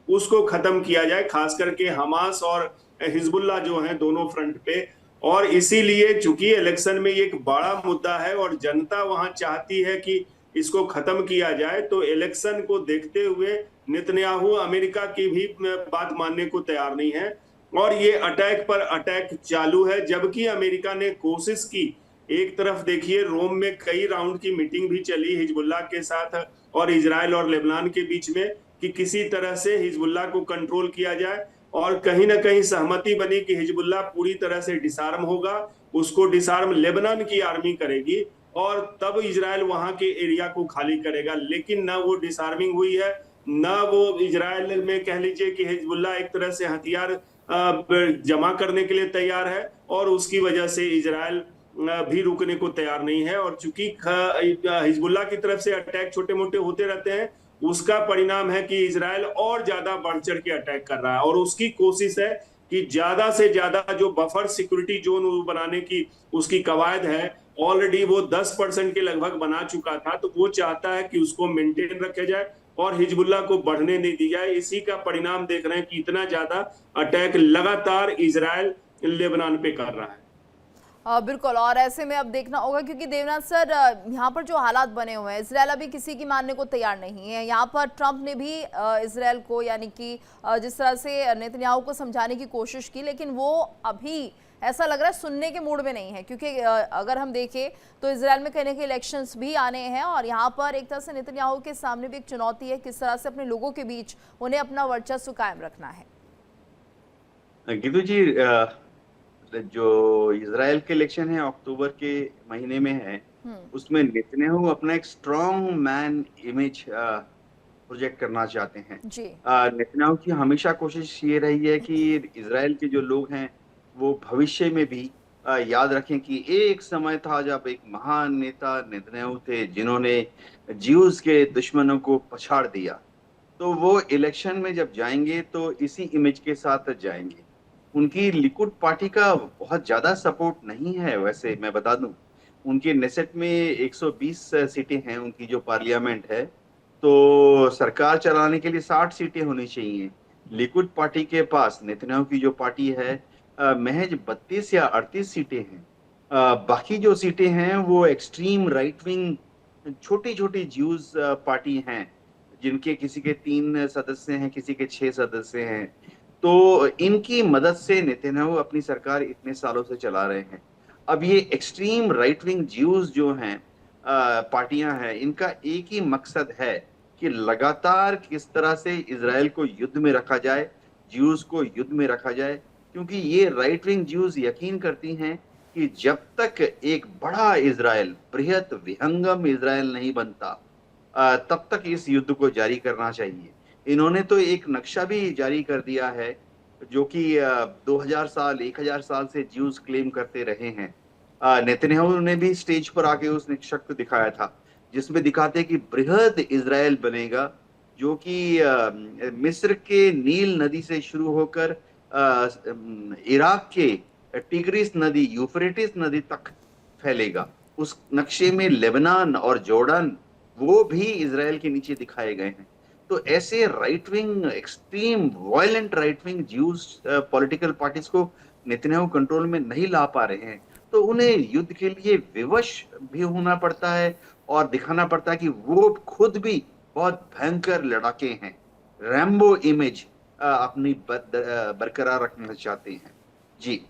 उसको खत्म किया जाए, खास करके हमास और हिजबुल्लाह जो हैं दोनों फ्रंट पे। और इसीलिए चूंकि इलेक्शन में ये एक बड़ा मुद्दा है और जनता वहां चाहती है कि इसको खत्म किया जाए, तो इलेक्शन को देखते हुए नेतन्याहू अमेरिका की भी बात मानने को तैयार नहीं है और ये अटैक पर अटैक चालू है। जबकि अमेरिका ने कोशिश की, एक तरफ देखिए रोम में कई राउंड की मीटिंग भी चली हिजबुल्लाह के साथ और इजराइल और लेबनान के बीच में कि किसी तरह से हिजबुल्लाह को कंट्रोल किया जाए, और कहीं ना कहीं सहमति बनी कि हिजबुल्लाह पूरी तरह से डिसआर्म होगा, उसको डिसआर्म लेबनान की आर्मी करेगी और तब इजराइल वहां के एरिया को खाली करेगा। लेकिन ना वो डिसआर्मिंग हुई है, ना वो इजराइल में कह लीजिए कि हिजबुल्लाह एक तरह से हथियार जमा करने के लिए तैयार है और उसकी वजह से इजराइल भी रुकने को तैयार नहीं है। और चूंकि हिजबुल्लाह की तरफ से अटैक छोटे मोटे होते रहते हैं, उसका परिणाम है कि इजराइल और ज्यादा बढ़ चढ़ के अटैक कर रहा है और उसकी कोशिश है कि ज्यादा से ज्यादा जो बफर सिक्योरिटी जोन बनाने की उसकी कवायद है, ऑलरेडी वो 10% के लगभग बना चुका था, तो वो चाहता है कि उसको मेंटेन रखा जाए और हिजबुल्लाह को बढ़ने नहीं दी जाए। इसी का परिणाम देख रहे हैं कि इतना ज्यादा अटैक लगातार इजराइल लेबनान पे कर रहा है। बिल्कुल, और ऐसे में अब देखना होगा क्योंकि देवनाथ सर, यहाँ पर जो हालात बने हुए हैं, इजराइल अभी किसी की मानने को तैयार नहीं है। यहाँ पर ट्रंप ने भी इजराइल को, यानी कि जिस तरह से नेतन्याहू को समझाने की कोशिश की, लेकिन वो अभी ऐसा लग रहा है सुनने के मूड में नहीं है। क्योंकि अगर हम देखें तो इजराइल में कहीं ना कहीं इलेक्शंस भी आने हैं और यहाँ पर एक तरह से नेतन्याहू के सामने भी एक चुनौती है, किस तरह से अपने लोगों के बीच उन्हें अपना वर्चस्व कायम रखना है। गीतू जी, जो इजराइल के इलेक्शन है अक्टूबर के महीने में है, उसमें नेतन्याहू अपना एक स्ट्रॉन्ग मैन इमेज प्रोजेक्ट करना चाहते हैं जी। नेतन्याहू की हमेशा कोशिश ये रही है कि इजराइल के जो लोग हैं वो भविष्य में भी याद रखें कि एक समय था जब एक महान नेता नेतन्याहू थे जिन्होंने ज्यूज के दुश्मनों को पछाड़ दिया। तो वो इलेक्शन में जब जाएंगे तो इसी इमेज के साथ जाएंगे। उनकी लिकुड पार्टी का बहुत ज्यादा सपोर्ट नहीं है। वैसे मैं बता दूं, उनके नेसेट में 120 सीटें हैं, उनकी जो पार्लियामेंट है, तो सरकार चलाने के लिए 60 सीटें होनी चाहिए। लिकुड पार्टी के पास, नेतन्याहू की जो पार्टी है, महज 32 या 38 सीटें हैं। बाकी जो सीटें हैं वो एक्सट्रीम राइट विंग छोटी छोटी ज्यूज पार्टी हैं, जिनके किसी के 3 सदस्य हैं, किसी के 6 सदस्य हैं। तो इनकी मदद से नेतन्याहू अपनी सरकार इतने सालों से चला रहे हैं। अब ये एक्सट्रीम राइट विंग ज्यूज जो हैं पार्टियां हैं, इनका एक ही मकसद है कि लगातार किस तरह से इजराइल को युद्ध में रखा जाए, ज्यूज को युद्ध में रखा जाए। क्योंकि ये राइट विंग ज्यूज यकीन करती हैं कि जब तक एक बड़ा इजराइल, बृहत विहंगम इजराइल नहीं बनता, तब तक इस युद्ध को जारी करना चाहिए। इन्होंने तो एक नक्शा भी जारी कर दिया है जो कि 2000 साल 1000 साल से ज्यूज क्लेम करते रहे हैं। नेतन्याहू ने भी स्टेज पर आके उस नक्शा को दिखाया था, जिसमें दिखाते कि बृहद इजराइल बनेगा, जो कि मिस्र के नील नदी से शुरू होकर इराक के टिग्रिस नदी, यूफ्रेटिस नदी तक फैलेगा। उस नक्शे में लेबनान और जॉर्डन वो भी इजराइल के नीचे दिखाए गए हैं। तो ऐसे right wing, extreme violent right wing Jews political parties को नेतन्याहू कंट्रोल में नहीं ला पा रहे हैं। तो उन्हें युद्ध के लिए विवश भी होना पड़ता है और दिखाना पड़ता है कि वो खुद भी बहुत भयंकर लड़ाके हैं। रैम्बो इमेज अपनी बरकरार रखना चाहते हैं। जी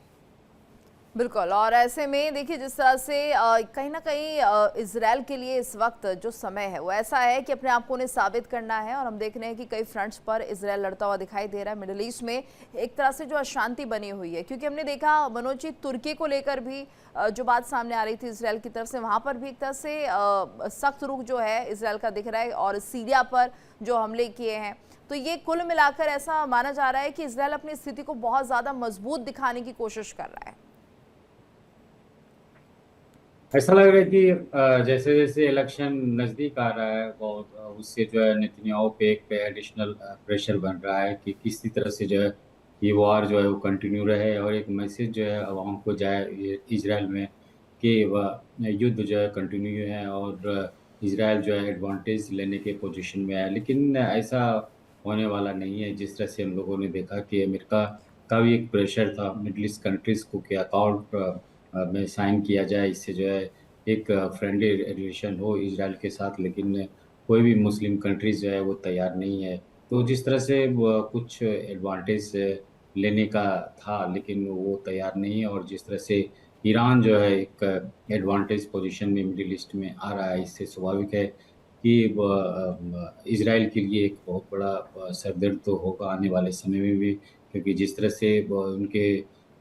बिल्कुल। और ऐसे में देखिए जिस तरह से कहीं ना कहीं इजराइल के लिए इस वक्त जो समय है वो ऐसा है कि अपने आप को उन्हें साबित करना है, और हम देख रहे हैं कि कई फ्रंट्स पर इजराइल लड़ता हुआ दिखाई दे रहा है। मिडिल ईस्ट में एक तरह से जो अशांति बनी हुई है, क्योंकि हमने देखा मनोज जी तुर्की को लेकर भी जो बात सामने आ रही थी इजराइल की तरफ से, वहाँ पर भी एक तरह से सख्त रुख जो है इजराइल का दिख रहा है, और सीरिया पर जो हमले किए हैं। तो ये कुल मिलाकर ऐसा माना जा रहा है कि इजराइल अपनी स्थिति को बहुत ज़्यादा मजबूत दिखाने की कोशिश कर रहा है। ऐसा लग रहा है कि जैसे जैसे इलेक्शन नज़दीक आ रहा है और उससे जो है नेतन्याहू पे एडिशनल प्रेशर बन रहा है कि किसी तरह से जो है ये वार जो है वो कंटिन्यू रहे, और एक मैसेज जो है आवाम को जाए इजराइल में कि वह युद्ध जो है कंटिन्यू है और इजराइल जो है एडवांटेज लेने के पोजीशन में है। लेकिन ऐसा होने वाला नहीं है। जिस तरह से हम लोगों ने देखा कि अमेरिका का भी एक प्रेशर था मिडल ईस्ट कंट्रीज़ को कि अकाउंट में साइन किया जाए, इससे जो है एक फ्रेंडली रिलेशन हो इजराइल के साथ, लेकिन कोई भी मुस्लिम कंट्रीज जो है वो तैयार नहीं है। तो जिस तरह से कुछ एडवांटेज लेने का था लेकिन वो तैयार नहीं है, और जिस तरह से ईरान जो है एक एडवांटेज पोजीशन में मिडिल ईस्ट में आ रहा है, इससे स्वाभाविक है कि इजराइल के लिए एक बहुत बड़ा सरदर्द तो होगा आने वाले समय में भी, क्योंकि जिस तरह से उनके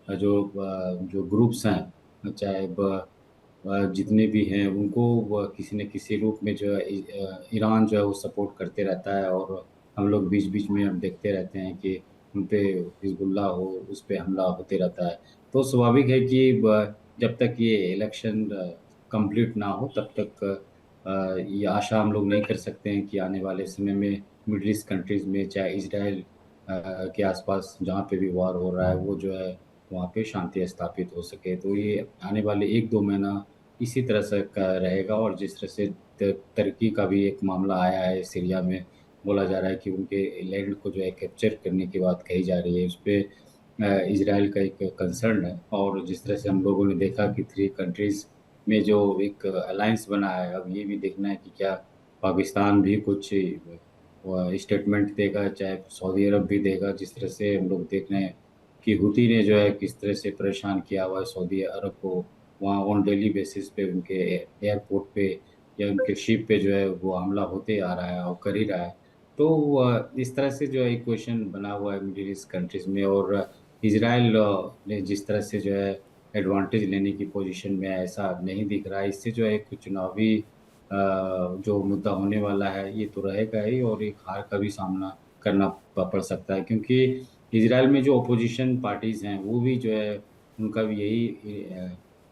जो ग्रुप्स हैं, चाहे जितने भी हैं उनको किसी न किसी रूप में जो है ईरान जो है वो सपोर्ट करते रहता है, और हम लोग बीच बीच में हम देखते रहते हैं कि उन पे हिजबुल्लाह हो उस पे हमला होते रहता है। तो स्वाभाविक है कि जब तक ये इलेक्शन कंप्लीट ना हो तब तक ये आशा हम लोग नहीं कर सकते हैं कि आने वाले समय में मिडिल ईस्ट कंट्रीज़ में चाहे इजराइल के आसपास जहाँ पे भी वार हो रहा है वो जो है वहाँ पे शांति स्थापित हो सके। तो ये आने वाले 1-2 महीना इसी तरह से का रहेगा, और जिस तरह से तुर्की का भी एक मामला आया है सीरिया में, बोला जा रहा है कि उनके लैंड को जो है कैप्चर करने की बात कही जा रही है, उस पे इजराइल का एक कंसर्न है। और जिस तरह से हम लोगों ने देखा कि 3 कंट्रीज़ में जो एक अलायंस बना है, अब ये भी देखना है कि क्या पाकिस्तान भी कुछ स्टेटमेंट देगा, चाहे सऊदी अरब भी देगा। जिस तरह से हम लोग देख रहे हैं कि हुती ने जो है किस तरह से परेशान किया हुआ है सऊदी अरब को, वहाँ ऑन डेली बेसिस पे उनके एयरपोर्ट पे या उनके शिप पे जो है वो हमला होते आ रहा है और कर ही रहा है। तो इस तरह से जो है इक्वेशन बना हुआ है मिडिल ईस्ट कंट्रीज़ में, और इजराइल ने जिस तरह से जो है एडवांटेज लेने की पोजीशन में है, ऐसा नहीं दिख रहा है। इससे जो है एक चुनावी जो मुद्दा होने वाला है ये तो रहेगा ही, और एक हार का भी सामना करना पड़ सकता है, क्योंकि इजराइल में जो अपोजिशन पार्टीज़ हैं वो भी जो है उनका भी यही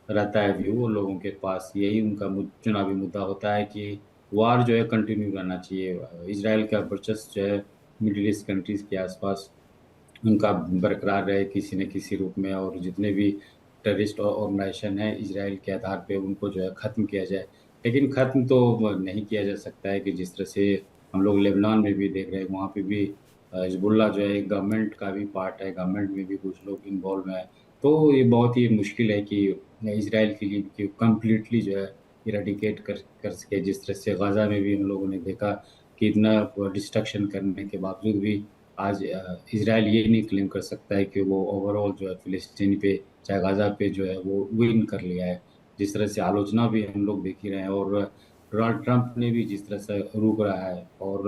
रहता है व्यू, वो लोगों के पास यही उनका चुनावी मुद्दा होता है कि वार जो है कंटिन्यू रहना चाहिए। इजराइल का वर्चस्व जो है मिडिल ईस्ट कंट्रीज़ के आसपास उनका बरकरार रहे किसी न किसी रूप में, और जितने भी टेररिस्ट ऑर्गेनाइजेशन है इजराइल के आधार पे उनको जो है ख़त्म किया जाए। लेकिन ख़त्म तो नहीं किया जा सकता है कि जिस तरह से हम लोग लेबनान में भी देख रहे हैं, वहाँ पे भी हिजबुल्लाह जो है गवर्नमेंट का भी पार्ट है, गवर्नमेंट में भी कुछ लोग इन्वॉल्व हैं। तो ये बहुत ही मुश्किल है कि इजराइल के लिए कि कम्प्लीटली जो है इरेडिकेट कर सके। जिस तरह से गाज़ा में भी हम लोगों ने देखा कि इतना डिस्ट्रक्शन करने के बावजूद भी आज इजराइल ये नहीं क्लेम कर सकता है कि वो ओवरऑल जो है फ़िलिस्तीन पे चाहे गाज़ा पे जो है वो विन कर लिया है। जिस तरह से आलोचना भी हम लोग देख ही रहे हैं, और डोनाल्ड ट्रंप ने भी जिस तरह से रोक रहा है, और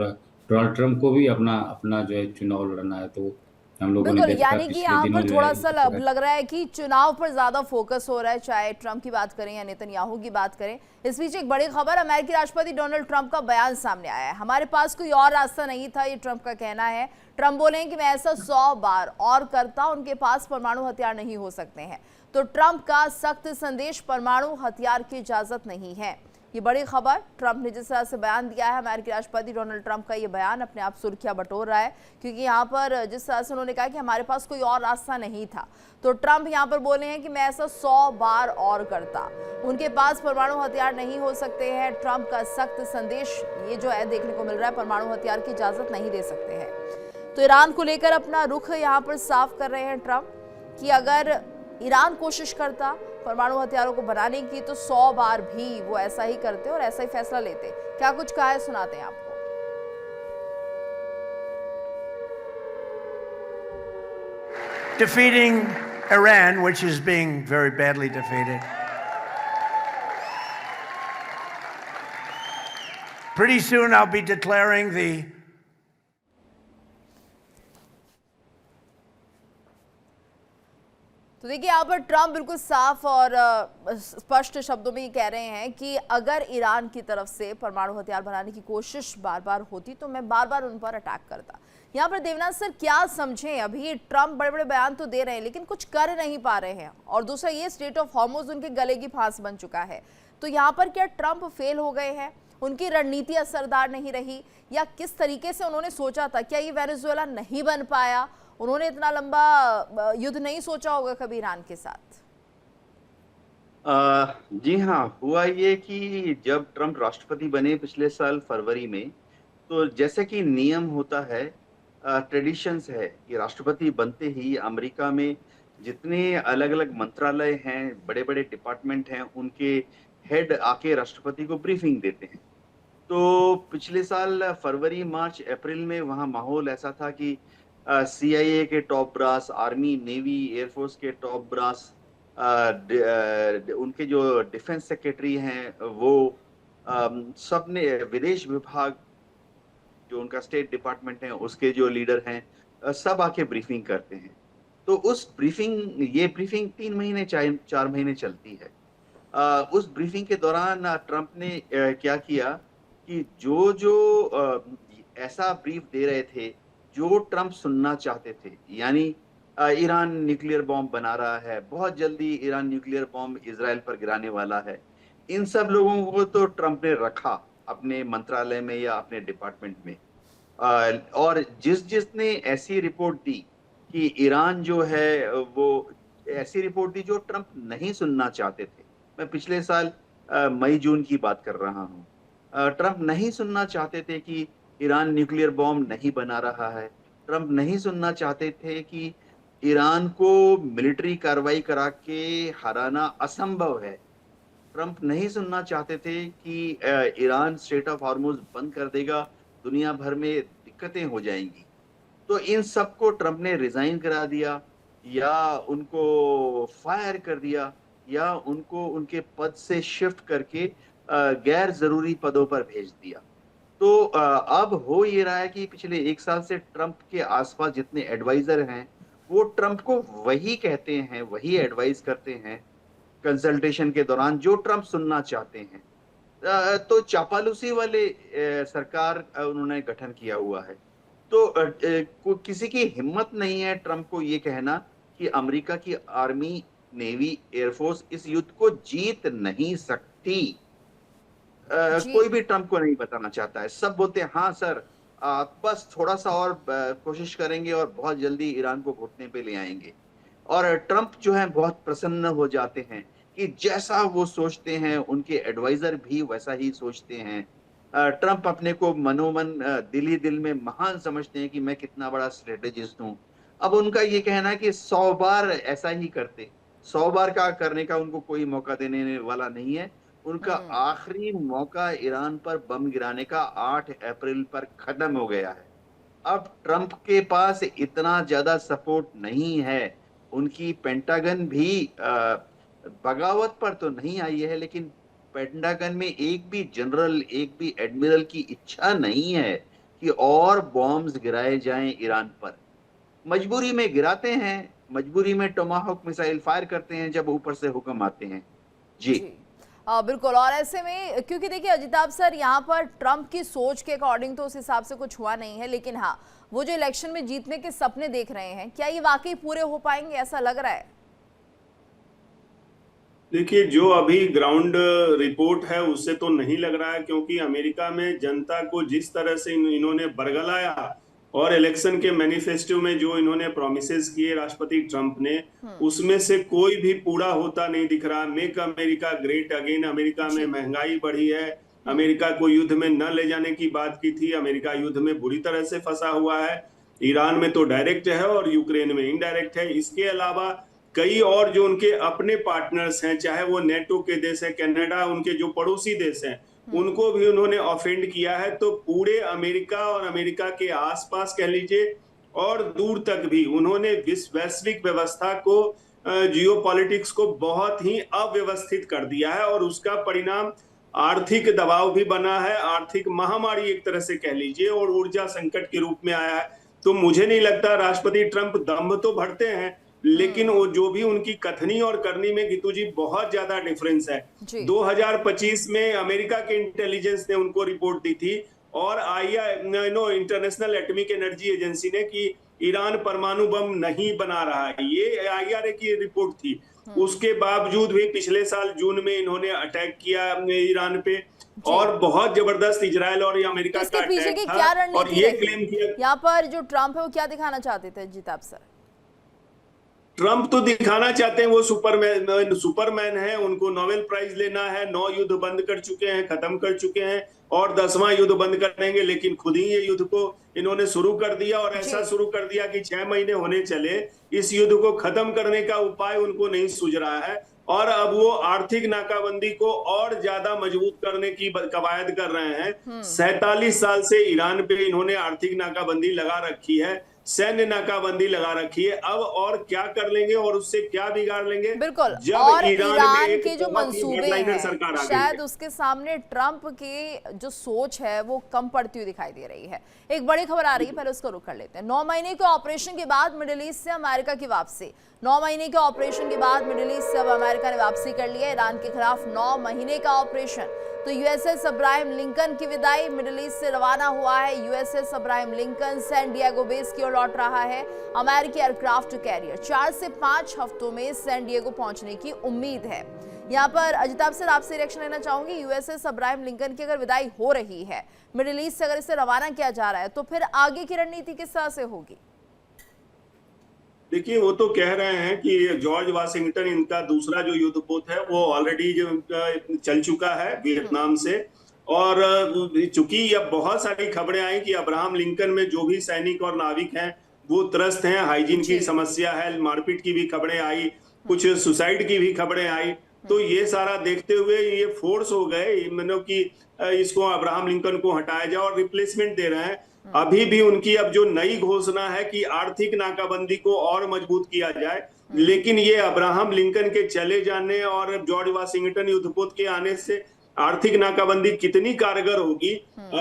डोनाल्ड ट्रंप को भी अपना जो है चुनाव लड़ना है। तो हम लोगों ने बिल्कुल, देखा यानी कि पिछले यहाँ दिनों पर जो थोड़ा है सा लग रहा है कि चुनाव पर ज्यादा फोकस हो रहा है, चाहे ट्रंप की बात करें या नेतन्याहू की बात करें। इस बीच एक बड़ी खबर, अमेरिकी राष्ट्रपति डोनाल्ड ट्रंप का बयान सामने आया है। हमारे पास कोई और रास्ता नहीं था, ये ट्रंप का कहना है। ट्रंप बोले कि मैं ऐसा 100 बार और करता, उनके पास परमाणु हथियार नहीं हो सकते हैं। तो ट्रंप का सख्त संदेश, परमाणु हथियार की इजाजत नहीं है। ये बड़ी खबर, ट्रंप ने जिस तरह से बयान दिया है, अमेरिकी राष्ट्रपति डोनाल्ड ट्रंप का ये बयान अपने आप सुर्खियां बटोर रहा है, क्योंकि यहाँ पर जिस तरह से उन्होंने कहा कि हमारे पास कोई और रास्ता नहीं था। तो ट्रंप यहाँ पर बोले हैं कि मैं ऐसा 100 बार और करता, उनके पास परमाणु हथियार नहीं हो सकते हैं। ट्रंप का सख्त संदेश ये जो है देखने को मिल रहा है, परमाणु हथियार की इजाजत नहीं दे सकते हैं। तो ईरान को लेकर अपना रुख यहाँ पर साफ कर रहे हैं ट्रंप कि अगर ईरान कोशिश करता परमाणु हथियारों को बनाने की तो 100 बार भी वो ऐसा ही करते और ऐसा ही फैसला लेते। क्या कुछ कहा है, सुनाते हैं आपको। Defeating Iran, which is being very badly defeated. Pretty soon I'll be declaring the तो देखिए यहाँ पर ट्रंप बिल्कुल साफ और स्पष्ट शब्दों में ये कह रहे हैं कि अगर ईरान की तरफ से परमाणु हथियार बनाने की कोशिश बार बार होती तो मैं बार बार उन पर अटैक करता। यहाँ पर देवनाथ सर क्या समझें, अभी ट्रंप बड़े बड़े बयान तो दे रहे हैं लेकिन कुछ कर नहीं पा रहे हैं, और दूसरा ये स्ट्रेट ऑफ हॉर्मुज़ उनके गले की फांस बन चुका है। तो यहाँ पर क्या ट्रंप फेल हो गए हैं, उनकी रणनीति असरदार नहीं रही, या किस तरीके से उन्होंने सोचा था, क्या ये वेनेजुएला नहीं बन पाया, उन्होंने इतना लंबा युद्ध नहीं सोचा होगा कभी ईरान के साथ? जी हाँ, हुआ ये कि जब ट्रंप राष्ट्रपति बने पिछले साल फरवरी में, तो जैसे कि नियम होता है, ट्रेडिशंस है कि राष्ट्रपति बनते ही अमेरिका में जितने अलग अलग मंत्रालय हैं, बड़े बड़े डिपार्टमेंट हैं, उनके हेड आके राष्ट्रपति को ब्रीफिंग देते हैं। तो पिछले साल फरवरी, मार्च, अप्रैल में वहाँ माहौल ऐसा था कि CIA के top brass, army, navy, air force के टॉप ब्रास, उनके जो डिफेंस सेक्रेटरी हैं वो सब ने, विदेश विभाग जो उनका स्टेट डिपार्टमेंट है उसके जो लीडर हैं, सब आके ब्रीफिंग करते हैं। तो उस ये ब्रीफिंग 3 महीने 4 महीने चलती है। उस ब्रीफिंग के दौरान ट्रंप ने क्या किया कि जो ऐसा ब्रीफ दे रहे थे जो ट्रंप सुनना चाहते थे, यानी ईरान न्यूक्लियर बॉम्ब बना रहा है, बहुत जल्दी ईरान न्यूक्लियर बॉम्ब इजराइल पर गिराने वाला है, इन सब लोगों को तो ट्रंप ने रखा अपने मंत्रालय में या अपने डिपार्टमेंट में। और जिसने ऐसी रिपोर्ट दी कि ईरान जो है वो ऐसी रिपोर्ट दी जो ट्रंप नहीं सुनना चाहते थे। मैं पिछले साल मई जून की बात कर रहा हूँ। ट्रंप नहीं सुनना चाहते थे कि ईरान न्यूक्लियर बॉम्ब नहीं बना रहा है। ट्रंप नहीं सुनना चाहते थे कि ईरान को मिलिट्री कार्रवाई करा के हराना असंभव है। ट्रंप नहीं सुनना चाहते थे कि ईरान स्ट्रेट ऑफ हॉर्मुज़ बंद कर देगा, दुनिया भर में दिक्कतें हो जाएंगी। तो इन सबको ट्रंप ने रिजाइन करा दिया, या उनको फायर कर दिया, या उनको उनके पद से शिफ्ट करके गैर जरूरी पदों पर भेज दिया। तो अब हो ये रहा है कि पिछले 1 साल से ट्रंप के आसपास जितने एडवाइजर हैं वो ट्रंप को वही कहते हैं, वही एडवाइस करते हैं कंसल्टेशन के दौरान जो ट्रंप सुनना चाहते हैं। तो चापालूसी वाले सरकार उन्होंने गठन किया हुआ है। तो किसी की हिम्मत नहीं है ट्रंप को ये कहना कि अमेरिका की आर्मी, नेवी, एयरफोर्स इस युद्ध को जीत नहीं सकती। कोई भी ट्रंप को नहीं बताना चाहता है। सब बोलते हैं हाँ सर, बस थोड़ा सा और कोशिश करेंगे और बहुत जल्दी ईरान को घुटने पे ले आएंगे। और ट्रंप जो है बहुत प्रसन्न हो जाते हैं कि जैसा वो सोचते हैं उनके एडवाइजर भी वैसा ही सोचते हैं। ट्रंप अपने को मनोमन दिल ही दिल में महान समझते हैं कि मैं कितना बड़ा स्ट्रेटेजिस्ट हूँ। अब उनका ये कहना है कि 100 बार ऐसा ही करते, 100 बार का करने का उनको कोई मौका देने वाला नहीं है। उनका आखिरी मौका ईरान पर बम गिराने का 8 अप्रैल पर खत्म हो गया है। अब ट्रंप के पास इतना ज्यादा सपोर्ट नहीं है। उनकी पेंटागन भी बगावत पर तो नहीं आई है, लेकिन पेंटागन में एक भी जनरल, एक भी एडमिरल की इच्छा नहीं है कि और बॉम्ब्स गिराए जाएं ईरान पर। मजबूरी में गिराते हैं, मजबूरी में टोमाहोक मिसाइल फायर करते हैं जब ऊपर से हुक्म आते हैं। जी बिल्कुल। और ऐसे में क्योंकि देखिए अजिताभ सर, यहाँ पर ट्रंप की सोच के अकॉर्डिंग तो उस हिसाब से कुछ हुआ नहीं है, लेकिन हाँ वो जो इलेक्शन में जीतने के सपने देख रहे हैं, क्या ये वाकई पूरे हो पाएंगे, ऐसा लग रहा है? देखिए, जो अभी ग्राउंड रिपोर्ट है उससे तो नहीं लग रहा है, क्योंकि अमेरिका में जनता को जिस तरह से इन्होंने बरगलाया और इलेक्शन के मैनिफेस्टो में जो इन्होंने प्रोमिसेस किए राष्ट्रपति ट्रंप ने, उसमें से कोई भी पूरा होता नहीं दिख रहा। Make America great again, America में महंगाई बढ़ी है, अमेरिका को युद्ध में न ले जाने की बात की थी, अमेरिका युद्ध में बुरी तरह से फंसा हुआ है। ईरान में तो डायरेक्ट है और यूक्रेन में इनडायरेक्ट है। इसके अलावा कई और जो उनके अपने पार्टनर्स हैं, चाहे वो नेटो के देश है, कनाडा, उनके जो पड़ोसी देश हैं, उनको भी उन्होंने ऑफेंड किया है। तो पूरे अमेरिका और अमेरिका के आसपास कह लीजिए और दूर तक भी उन्होंने वैश्विक व्यवस्था को जियो पॉलिटिक्स को बहुत ही अव्यवस्थित कर दिया है, और उसका परिणाम आर्थिक दबाव भी बना है, आर्थिक महामारी एक तरह से कह लीजिए, और ऊर्जा संकट के रूप में आया है। तो मुझे नहीं लगता, राष्ट्रपति ट्रंप दम्भ तो भरते हैं, लेकिन वो जो भी उनकी कथनी और करनी में गीतू जी बहुत ज्यादा डिफरेंस है। 2025 में अमेरिका के इंटेलिजेंस ने उनको रिपोर्ट दी थी, और इंटरनेशनल एटॉमिक एनर्जी एजेंसी ने, कि ईरान परमाणु बम नहीं बना रहा है, ये IRA की रिपोर्ट थी। उसके बावजूद भी पिछले साल जून में इन्होंने अटैक किया ईरान पे, और बहुत जबरदस्त इजराइल और अमेरिका का अटैक था, और ये क्लेम किया। यहाँ पर जो ट्रंप है वो क्या दिखाना चाहते थे जिताब सर? ट्रंप तो दिखाना चाहते हैं वो सुपरमैन है, उनको नोबेल प्राइज लेना है, 9 युद्ध बंद कर चुके हैं, खत्म कर चुके हैं, और 10वां युद्ध बंद करेंगे, लेकिन खुद ही ये युद्ध को इन्होंने शुरू कर दिया, और ऐसा शुरू कर दिया कि 6 महीने होने चले, इस युद्ध को खत्म करने का उपाय उनको नहीं सूझ रहा है, और अब वो आर्थिक नाकाबंदी को और ज्यादा मजबूत करने की कवायद कर रहे हैं। 47 साल से ईरान पे इन्होंने आर्थिक नाकाबंदी लगा रखी है, सैन्य नाकाबंदी लगा रखी है, अब और क्या कर लेंगे और उससे क्या बिगाड़ लेंगे? बिल्कुल। जब और ईरान के जो मंसूबे हैं, शायद उसके सामने ट्रंप के जो सोच है वो कम पड़ती हुई दिखाई दे रही है। एक बड़ी खबर आ रही है, पहले उसको रुक कर लेते हैं। 9 महीने के ऑपरेशन के बाद मिडिल ईस्ट से अमेरिका की वापसी। 9 महीने के ऑपरेशन के बाद मिडिल ईस्ट से अब अमेरिका ने वापसी कर ली है। ईरान के खिलाफ 9 महीने का ऑपरेशन। तो USS अब्राहम लिंकन की विदाई, मिडिल ईस्ट से रवाना हुआ है USS Abraham Lincoln, San Diego base की ओर लौट रहा है अमेरिकी एयरक्राफ्ट कैरियर। 4 से 5 हफ्तों में सैन डिएगो पहुंचने की उम्मीद है। यहाँ पर अजिताभ सर आपसे रिएक्शन लेना चाहूंगी। USS अब्राहम लिंकन की अगर विदाई हो रही है मिडिल ईस्ट से, अगर इसे रवाना किया जा रहा है, तो फिर आगे की रणनीति किस तरह से होगी? देखिए, वो तो कह रहे हैं कि जॉर्ज वाशिंगटन, इनका दूसरा जो युद्धपोत है, वो ऑलरेडी चल चुका है वियतनाम से, और चूंकि अब बहुत सारी खबरें आई कि अब्राहम लिंकन में जो भी सैनिक और नाविक हैं वो त्रस्त हैं, हाइजीन की समस्या है, मारपीट की भी खबरें आई, कुछ सुसाइड की भी खबरें आई। तो ये सारा देखते हुए ये फोर्स हो गए, मतलब कि इसको अब्राहम लिंकन को हटाया जाए और रिप्लेसमेंट दे रहे हैं। अभी भी उनकी अब जो नई घोषणा है कि आर्थिक नाकाबंदी को और मजबूत किया जाए, लेकिन ये अब्राहम लिंकन के चले जाने और जॉर्ज वाशिंगटन युद्धपोत के आने से आर्थिक नाकाबंदी कितनी कारगर होगी?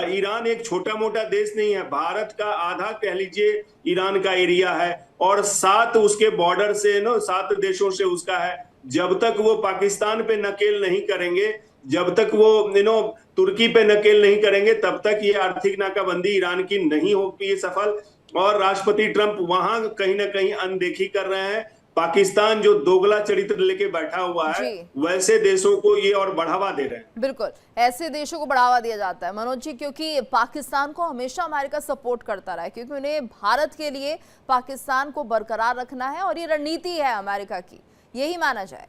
ईरान एक छोटा मोटा देश नहीं है, भारत का आधा कह लीजिए ईरान का एरिया है, और 7 उसके बॉर्डर से 7 देशों से उसका है। जब तक वो पाकिस्तान पे नकेल नहीं करेंगे, जब तक वो तुर्की पे नकेल नहीं करेंगे, तब तक ये आर्थिक नाकाबंदी ईरान की नहीं होगी सफल। और राष्ट्रपति ट्रंप वहां कहीं ना कहीं अनदेखी कर रहे हैं। पाकिस्तान जो दोगला चरित्र लेके बैठा हुआ है, वैसे देशों को ये और बढ़ावा दे रहे हैं। बिल्कुल, ऐसे देशों को बढ़ावा दिया जाता है मनोज जी, क्योंकि पाकिस्तान को हमेशा अमेरिका सपोर्ट करता रहा है, क्योंकि उन्हें भारत के लिए पाकिस्तान को बरकरार रखना है, और ये रणनीति है अमेरिका की, यही माना जाए।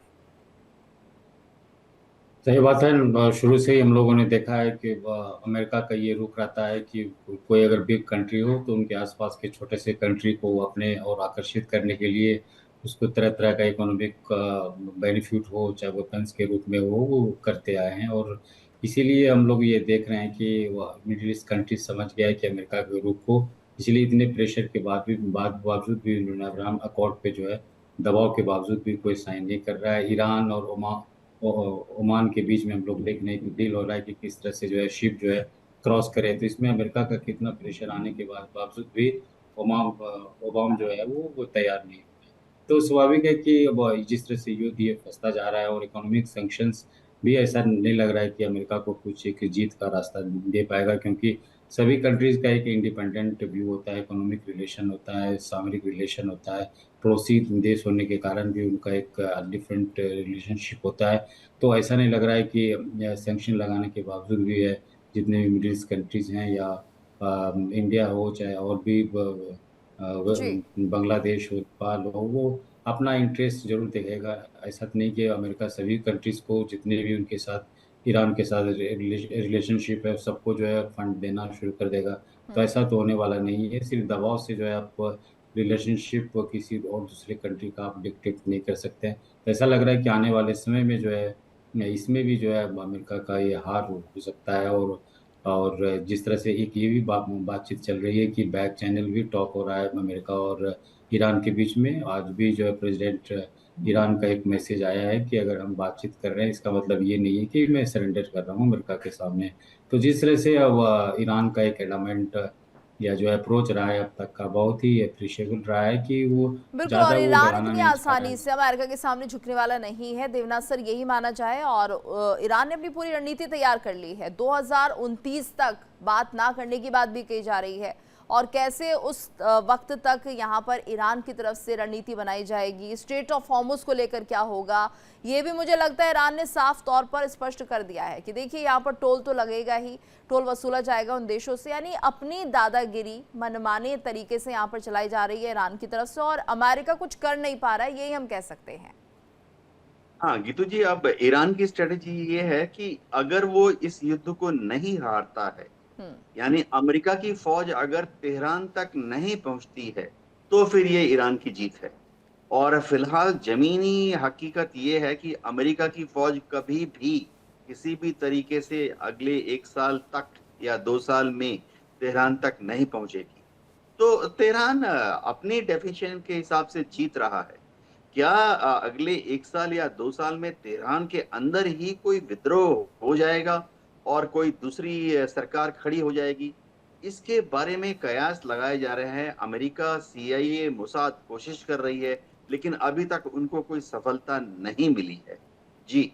सही बात है। शुरू से ही हम लोगों ने देखा है कि अमेरिका का ये रुख रहता है कि कोई अगर बिग कंट्री हो तो उनके आसपास के छोटे से कंट्री को अपने और आकर्षित करने के लिए उसको तरह तरह का इकोनॉमिक बेनिफिट हो, चाहे वेपन्स के रूप में हो, वो करते आए हैं। और इसीलिए हम लोग ये देख रहे हैं कि मिडिल ईस्ट कंट्री समझ गया है कि अमेरिका के रुख को, इसलिए इतने प्रेशर के बावजूद भी उन्होंने अब्राहम अकॉर्ड पे जो है दबाव के बावजूद भी कोई साइन नहीं कर रहा है। ईरान और ओमान के बीच में हम लोग देख रहे हैं कि डील हो रहा है कि किस तरह से जो है शिप जो है क्रॉस करे। तो इसमें अमेरिका का कितना प्रेशर आने के बावजूद भी ओबामा जो है वो तैयार नहीं। तो स्वाभाविक है कि अब जिस तरह से युद्ध ये फंसता जा रहा है और इकोनॉमिक सैंक्शंस भी, ऐसा नहीं लग रहा है कि अमेरिका को कुछ एक जीत का रास्ता दे पाएगा, क्योंकि सभी कंट्रीज का एक इंडिपेंडेंट व्यू होता है, इकोनॉमिक रिलेशन होता है, सामरिक रिलेशन होता है, पड़ोसी देश होने के कारण भी उनका एक डिफरेंट रिलेशनशिप होता है। तो ऐसा नहीं लग रहा है कि सैंक्शन लगाने के बावजूद भी है जितने भी मिडिल ईस्ट कंट्रीज हैं या इंडिया हो, चाहे और भी बांग्लादेश हो, नेपाल हो, वो अपना इंटरेस्ट जरूर देखेगा। ऐसा तो नहीं कि अमेरिका सभी कंट्रीज को, जितने भी उनके साथ ईरान के साथ रिलेशनशिप है, सबको जो है फंड देना शुरू कर देगा। तो ऐसा तो होने वाला नहीं है। सिर्फ दबाव से जो है आप रिलेशनशिप किसी और दूसरे कंट्री का आप डिक्टेट नहीं कर सकते हैं। तो ऐसा लग रहा है कि आने वाले समय में जो है इसमें भी जो है अमेरिका का ये हार हो सकता है, और और जिस तरह से एक ये भी बातचीत चल रही है कि बैक चैनल भी टॉक हो रहा है अमेरिका और ईरान के बीच में। आज भी जो है प्रेसिडेंट ईरान का एक मैसेज आया है कि अगर हम बातचीत कर रहे हैं इसका मतलब ये नहीं है कि मैं सरेंडर कर रहा हूँ अमेरिका के सामने। तो जिस तरह से अब ईरान का एक एलिमेंट या जो अप्रोच रहा है अब तक का बहुत ही अप्रिशिएबल रहा है कि वो बिल्कुल, और ज़्यादा वो ईरान बढ़ाना इतनी नहीं चाह रहा आसानी है। से अमेरिका के सामने झुकने वाला नहीं है, देवनाथ सर, यही माना जाए। और ईरान ने अपनी पूरी रणनीति तैयार कर ली है। 2029 तक बात ना करने की बात भी कही जा रही है, और कैसे उस वक्त तक यहाँ पर ईरान की तरफ से रणनीति बनाई जाएगी, स्ट्रेट ऑफ हॉर्मुज को लेकर क्या होगा, ये भी मुझे लगता है ईरान ने साफ तौर पर स्पष्ट कर दिया है कि देखिए यहाँ पर टोल तो लगेगा ही, टोल वसूला जाएगा उन देशों से। यानी अपनी दादागिरी मनमाने तरीके से यहाँ पर चलाई जा रही है ईरान की तरफ से, और अमेरिका कुछ कर नहीं पा रहा है, यही हम कह सकते हैं। हाँ गीतू जी, अब ईरान की स्ट्रेटेजी ये है कि अगर वो इस युद्ध को नहीं हारता है, यानी अमेरिका की फौज अगर तेहरान तक नहीं पहुंचती है, तो फिर ये ईरान की जीत है। और फिलहाल जमीनी हकीकत ये है कि अमेरिका की फौज कभी भी किसी भी तरीके से अगले 1 साल तक या 2 साल में तेहरान तक नहीं पहुंचेगी। तो तेहरान अपनी डेफिनेशन के हिसाब से जीत रहा है। क्या अगले 1 साल या 2 साल में तेहरान के अंदर ही कोई विद्रोह हो जाएगा और कोई दूसरी सरकार खड़ी हो जाएगी? इसके बारे में कयास लगाए जा रहे हैं। अमेरिका, CIA, मोसाद कोशिश कर रही है, लेकिन अभी तक उनको कोई सफलता नहीं मिली है। जी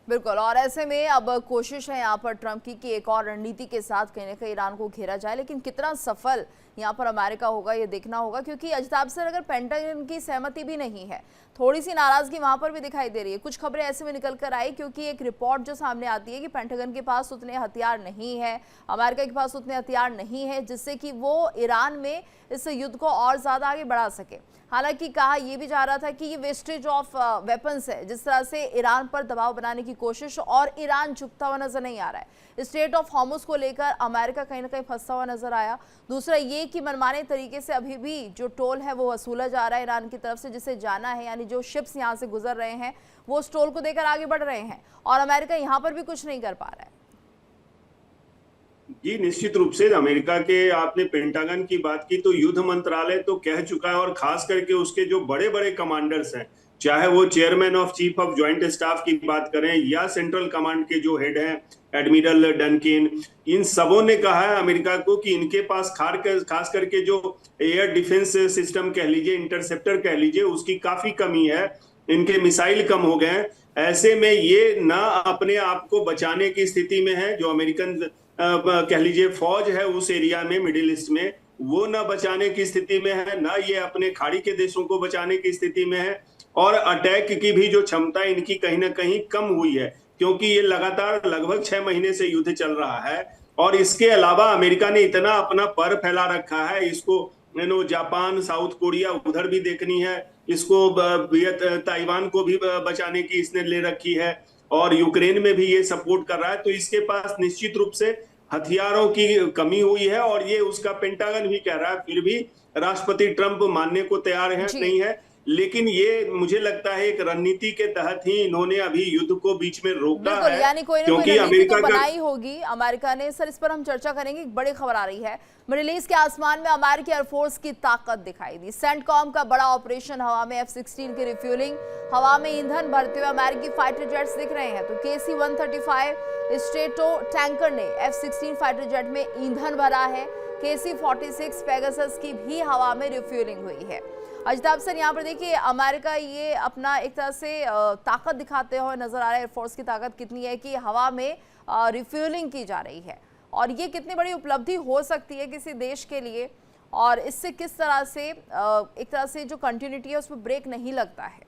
बिल्कुल, और ऐसे में अब कोशिश है यहाँ पर ट्रंप की कि एक और रणनीति के साथ कहीं ना कहीं ईरान को घेरा जाए, लेकिन कितना सफल यहाँ पर अमेरिका होगा ये देखना होगा। क्योंकि अजताब सर, अगर पेंटागन की सहमति भी नहीं है, थोड़ी सी नाराजगी वहां पर भी दिखाई दे रही है। कुछ खबरें ऐसे में निकल कर आई, क्योंकि एक रिपोर्ट जो सामने आती है कि पेंटागन के पास उतने हथियार नहीं है, अमेरिका के पास उतने हथियार नहीं है जिससे कि वो ईरान में इस युद्ध को और ज्यादा आगे बढ़ा सके। हालांकि कहा यह भी जा रहा था कि ये वेस्टेज ऑफ वेपन्स है, जिस तरह से ईरान पर दबाव बनाने की कोशिश, और ईरान झुकता हुआ नजर नहीं आ रहा है। स्ट्रेट ऑफ हॉर्मुज को लेकर अमेरिका कहीं ना कहीं फंसा हुआ नजर आया। दूसरा ये कि मनमाने तरीके से अभी भी जो टोल है वो वसूला जा रहा है ईरान की तरफ से, जिसे जाना है, यानी जो शिप्स यहाँ से गुजर रहे हैं वो उस टोल को देकर आगे बढ़ रहे हैं, और अमेरिका यहाँ पर भी कुछ नहीं कर पा रहा है। जी निश्चित रूप से अमेरिका के, आपने पेंटागन की बात की तो युद्ध मंत्रालय तो कह चुका है, और खास करके उसके जो बड़े बड़े कमांडर्स हैं, चाहे वो chairman of chief of joint staff की बात करें या सेंट्रल कमांड के जो हेड हैं एडमिरल डनकिन, इन सबों ने कहा है अमेरिका को कि इनके पास खास करके जो एयर डिफेंस सिस्टम कह लीजिए, इंटरसेप्टर कह लीजिए, उसकी काफी कमी है, इनके मिसाइल कम हो गए हैं। ऐसे में ये ना अपने आप को बचाने की स्थिति में है, जो अमेरिकन कह लीजिए फौज है उस एरिया में, मिडिल ईस्ट में, वो ना बचाने की स्थिति में है, ना ये अपने खाड़ी के देशों को बचाने की स्थिति में है, और अटैक की भी जो क्षमता इनकी कहीं ना कहीं कम हुई है, क्योंकि ये लगातार लगभग 6 महीने से युद्ध चल रहा है। और इसके अलावा अमेरिका ने इतना अपना पर फैला रखा है, इसको जापान, साउथ कोरिया उधर भी देखनी है, इसको ताइवान को भी बचाने की इसने ले रखी है, और यूक्रेन में भी ये सपोर्ट कर रहा है। तो इसके पास निश्चित रूप से हथियारों की कमी हुई है, और ये उसका पेंटागन भी कह रहा है। फिर भी राष्ट्रपति ट्रंप मानने को तैयार है नहीं है, लेकिन ये मुझे लगता है एक रणनीति के तहत ही इन्होंने अभी युद्ध को बीच में रोका है, यानी कोई ना कोई रणनीति तो बनाई होगी अमेरिका ने। सर, इस पर हम चर्चा करेंगे। एक बड़ी खबर आ रही है, मिडिल ईस्ट के आसमान में अमेरिकी एयरफोर्स की ताकत दिखाई दी। सेंटकॉम का बड़ा ऑपरेशन, हवा में F-16 की रिफ्यूलिंग, हवा में ईंधन भरते हुए अमेरिकी फाइटर जेट्स दिख रहे हैं। तो KC-135 स्ट्रेटो टैंकर ने F-16 फाइटर जेट में ईंधन भरा है। KC-46 पेगासस की भी हवा में रिफ्यूलिंग हुई है। अजताब सर, यहाँ पर देखिए अमेरिका ये अपना एक तरह से ताकत दिखाते हुए नजर आ रहा है। एयरफोर्स की ताकत कितनी है कि हवा में रिफ्यूलिंग की जा रही है, और ये कितनी बड़ी उपलब्धि हो सकती है किसी देश के लिए, और इससे किस तरह से एक तरह से जो कंटिन्यूटी है उसमें ब्रेक नहीं लगता है।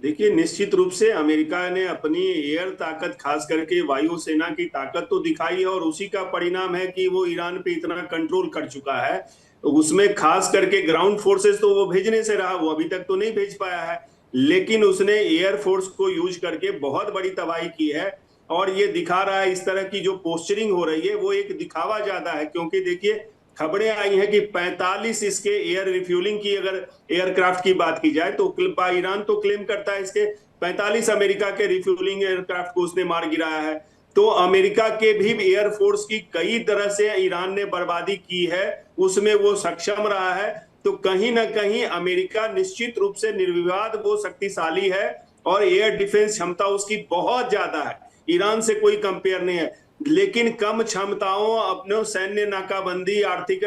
देखिए निश्चित रूप से अमेरिका ने अपनी एयर ताकत, खास करके वायुसेना की ताकत तो दिखाई है, और उसी का परिणाम है कि वो ईरान पे इतना कंट्रोल कर चुका है। उसमें खास करके ग्राउंड फोर्सेस तो वो भेजने से रहा, वो अभी तक तो नहीं भेज पाया है, लेकिन उसने एयर फोर्स को यूज करके बहुत बड़ी तबाही की है। और ये दिखा रहा है, इस तरह की जो पोस्चरिंग हो रही है वो एक दिखावा ज्यादा है, क्योंकि देखिए खबरें आई हैं कि 45 इसके एयर रिफ्यूलिंग की, अगर एयरक्राफ्ट की बात की जाए तो ईरान तो क्लेम करता है इसके 45 अमेरिका के रिफ्यूलिंग एयरक्राफ्ट को उसने मार गिराया है। तो अमेरिका के भी एयरफोर्स की कई तरह से ईरान ने बर्बादी की है, उसमें वो सक्षम रहा है। तो कहीं ना कहीं अमेरिका निश्चित रूप से निर्विवाद वो शक्तिशाली है और एयर डिफेंस क्षमता उसकी बहुत ज्यादा है, ईरान से कोई कंपेयर नहीं है। लेकिन कम क्षमताओं, अपने सैन्य नाकाबंदी, आर्थिक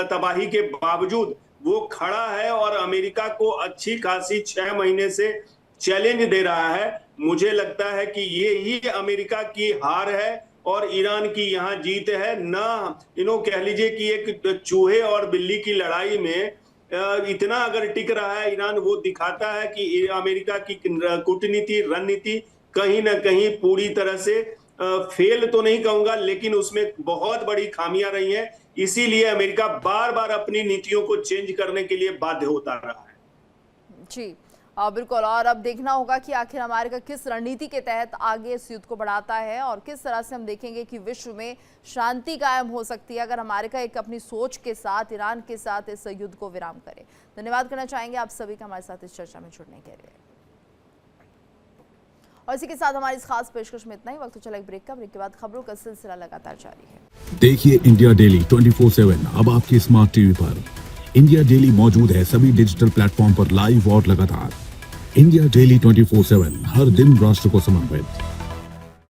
तबाही के बावजूद वो खड़ा है और अमेरिका को अच्छी खासी 6 महीने से चैलेंज दे रहा है। मुझे लगता है कि ये ही अमेरिका की हार है और ईरान की यहाँ जीत है। ना कह लीजिए कि एक चूहे और बिल्ली की लड़ाई में इतना अगर टिक रहा है ईरान, वो दिखाता है कि अमेरिका की कूटनीति, रणनीति कहीं ना कहीं पूरी तरह से फेल तो नहीं कहूंगा, लेकिन उसमें बहुत बड़ी खामियां रही हैं। इसीलिए अमेरिका बार बार अपनी नीतियों को चेंज करने के लिए बाध्य होता रहा है। जी बिल्कुल। और अब देखना होगा कि आखिर अमेरिका किस रणनीति के तहत आगे इस युद्ध को बढ़ाता है और किस तरह से हम देखेंगे कि विश्व में शांति कायम हो सकती है अगर अमेरिका एक अपनी सोच के साथ ईरान के साथ इस युद्ध को विराम करे। धन्यवाद करना चाहेंगे आप सभी का हमारे साथ इस चर्चा में जुड़ने के लिए। और इसी के साथ हमारी इस खास पेशकश में इतना ही। वक्त तो चला एक ब्रेक का। ब्रेक के बाद खबरों का सिलसिला लगातार जारी है। देखिए इंडिया डेली 24/7 अब आपके स्मार्ट टीवी पर। इंडिया डेली मौजूद है सभी डिजिटल प्लेटफॉर्म पर लाइव और लगातार। इंडिया डेली 24/7 हर दिन राष्ट्र को समर्पित।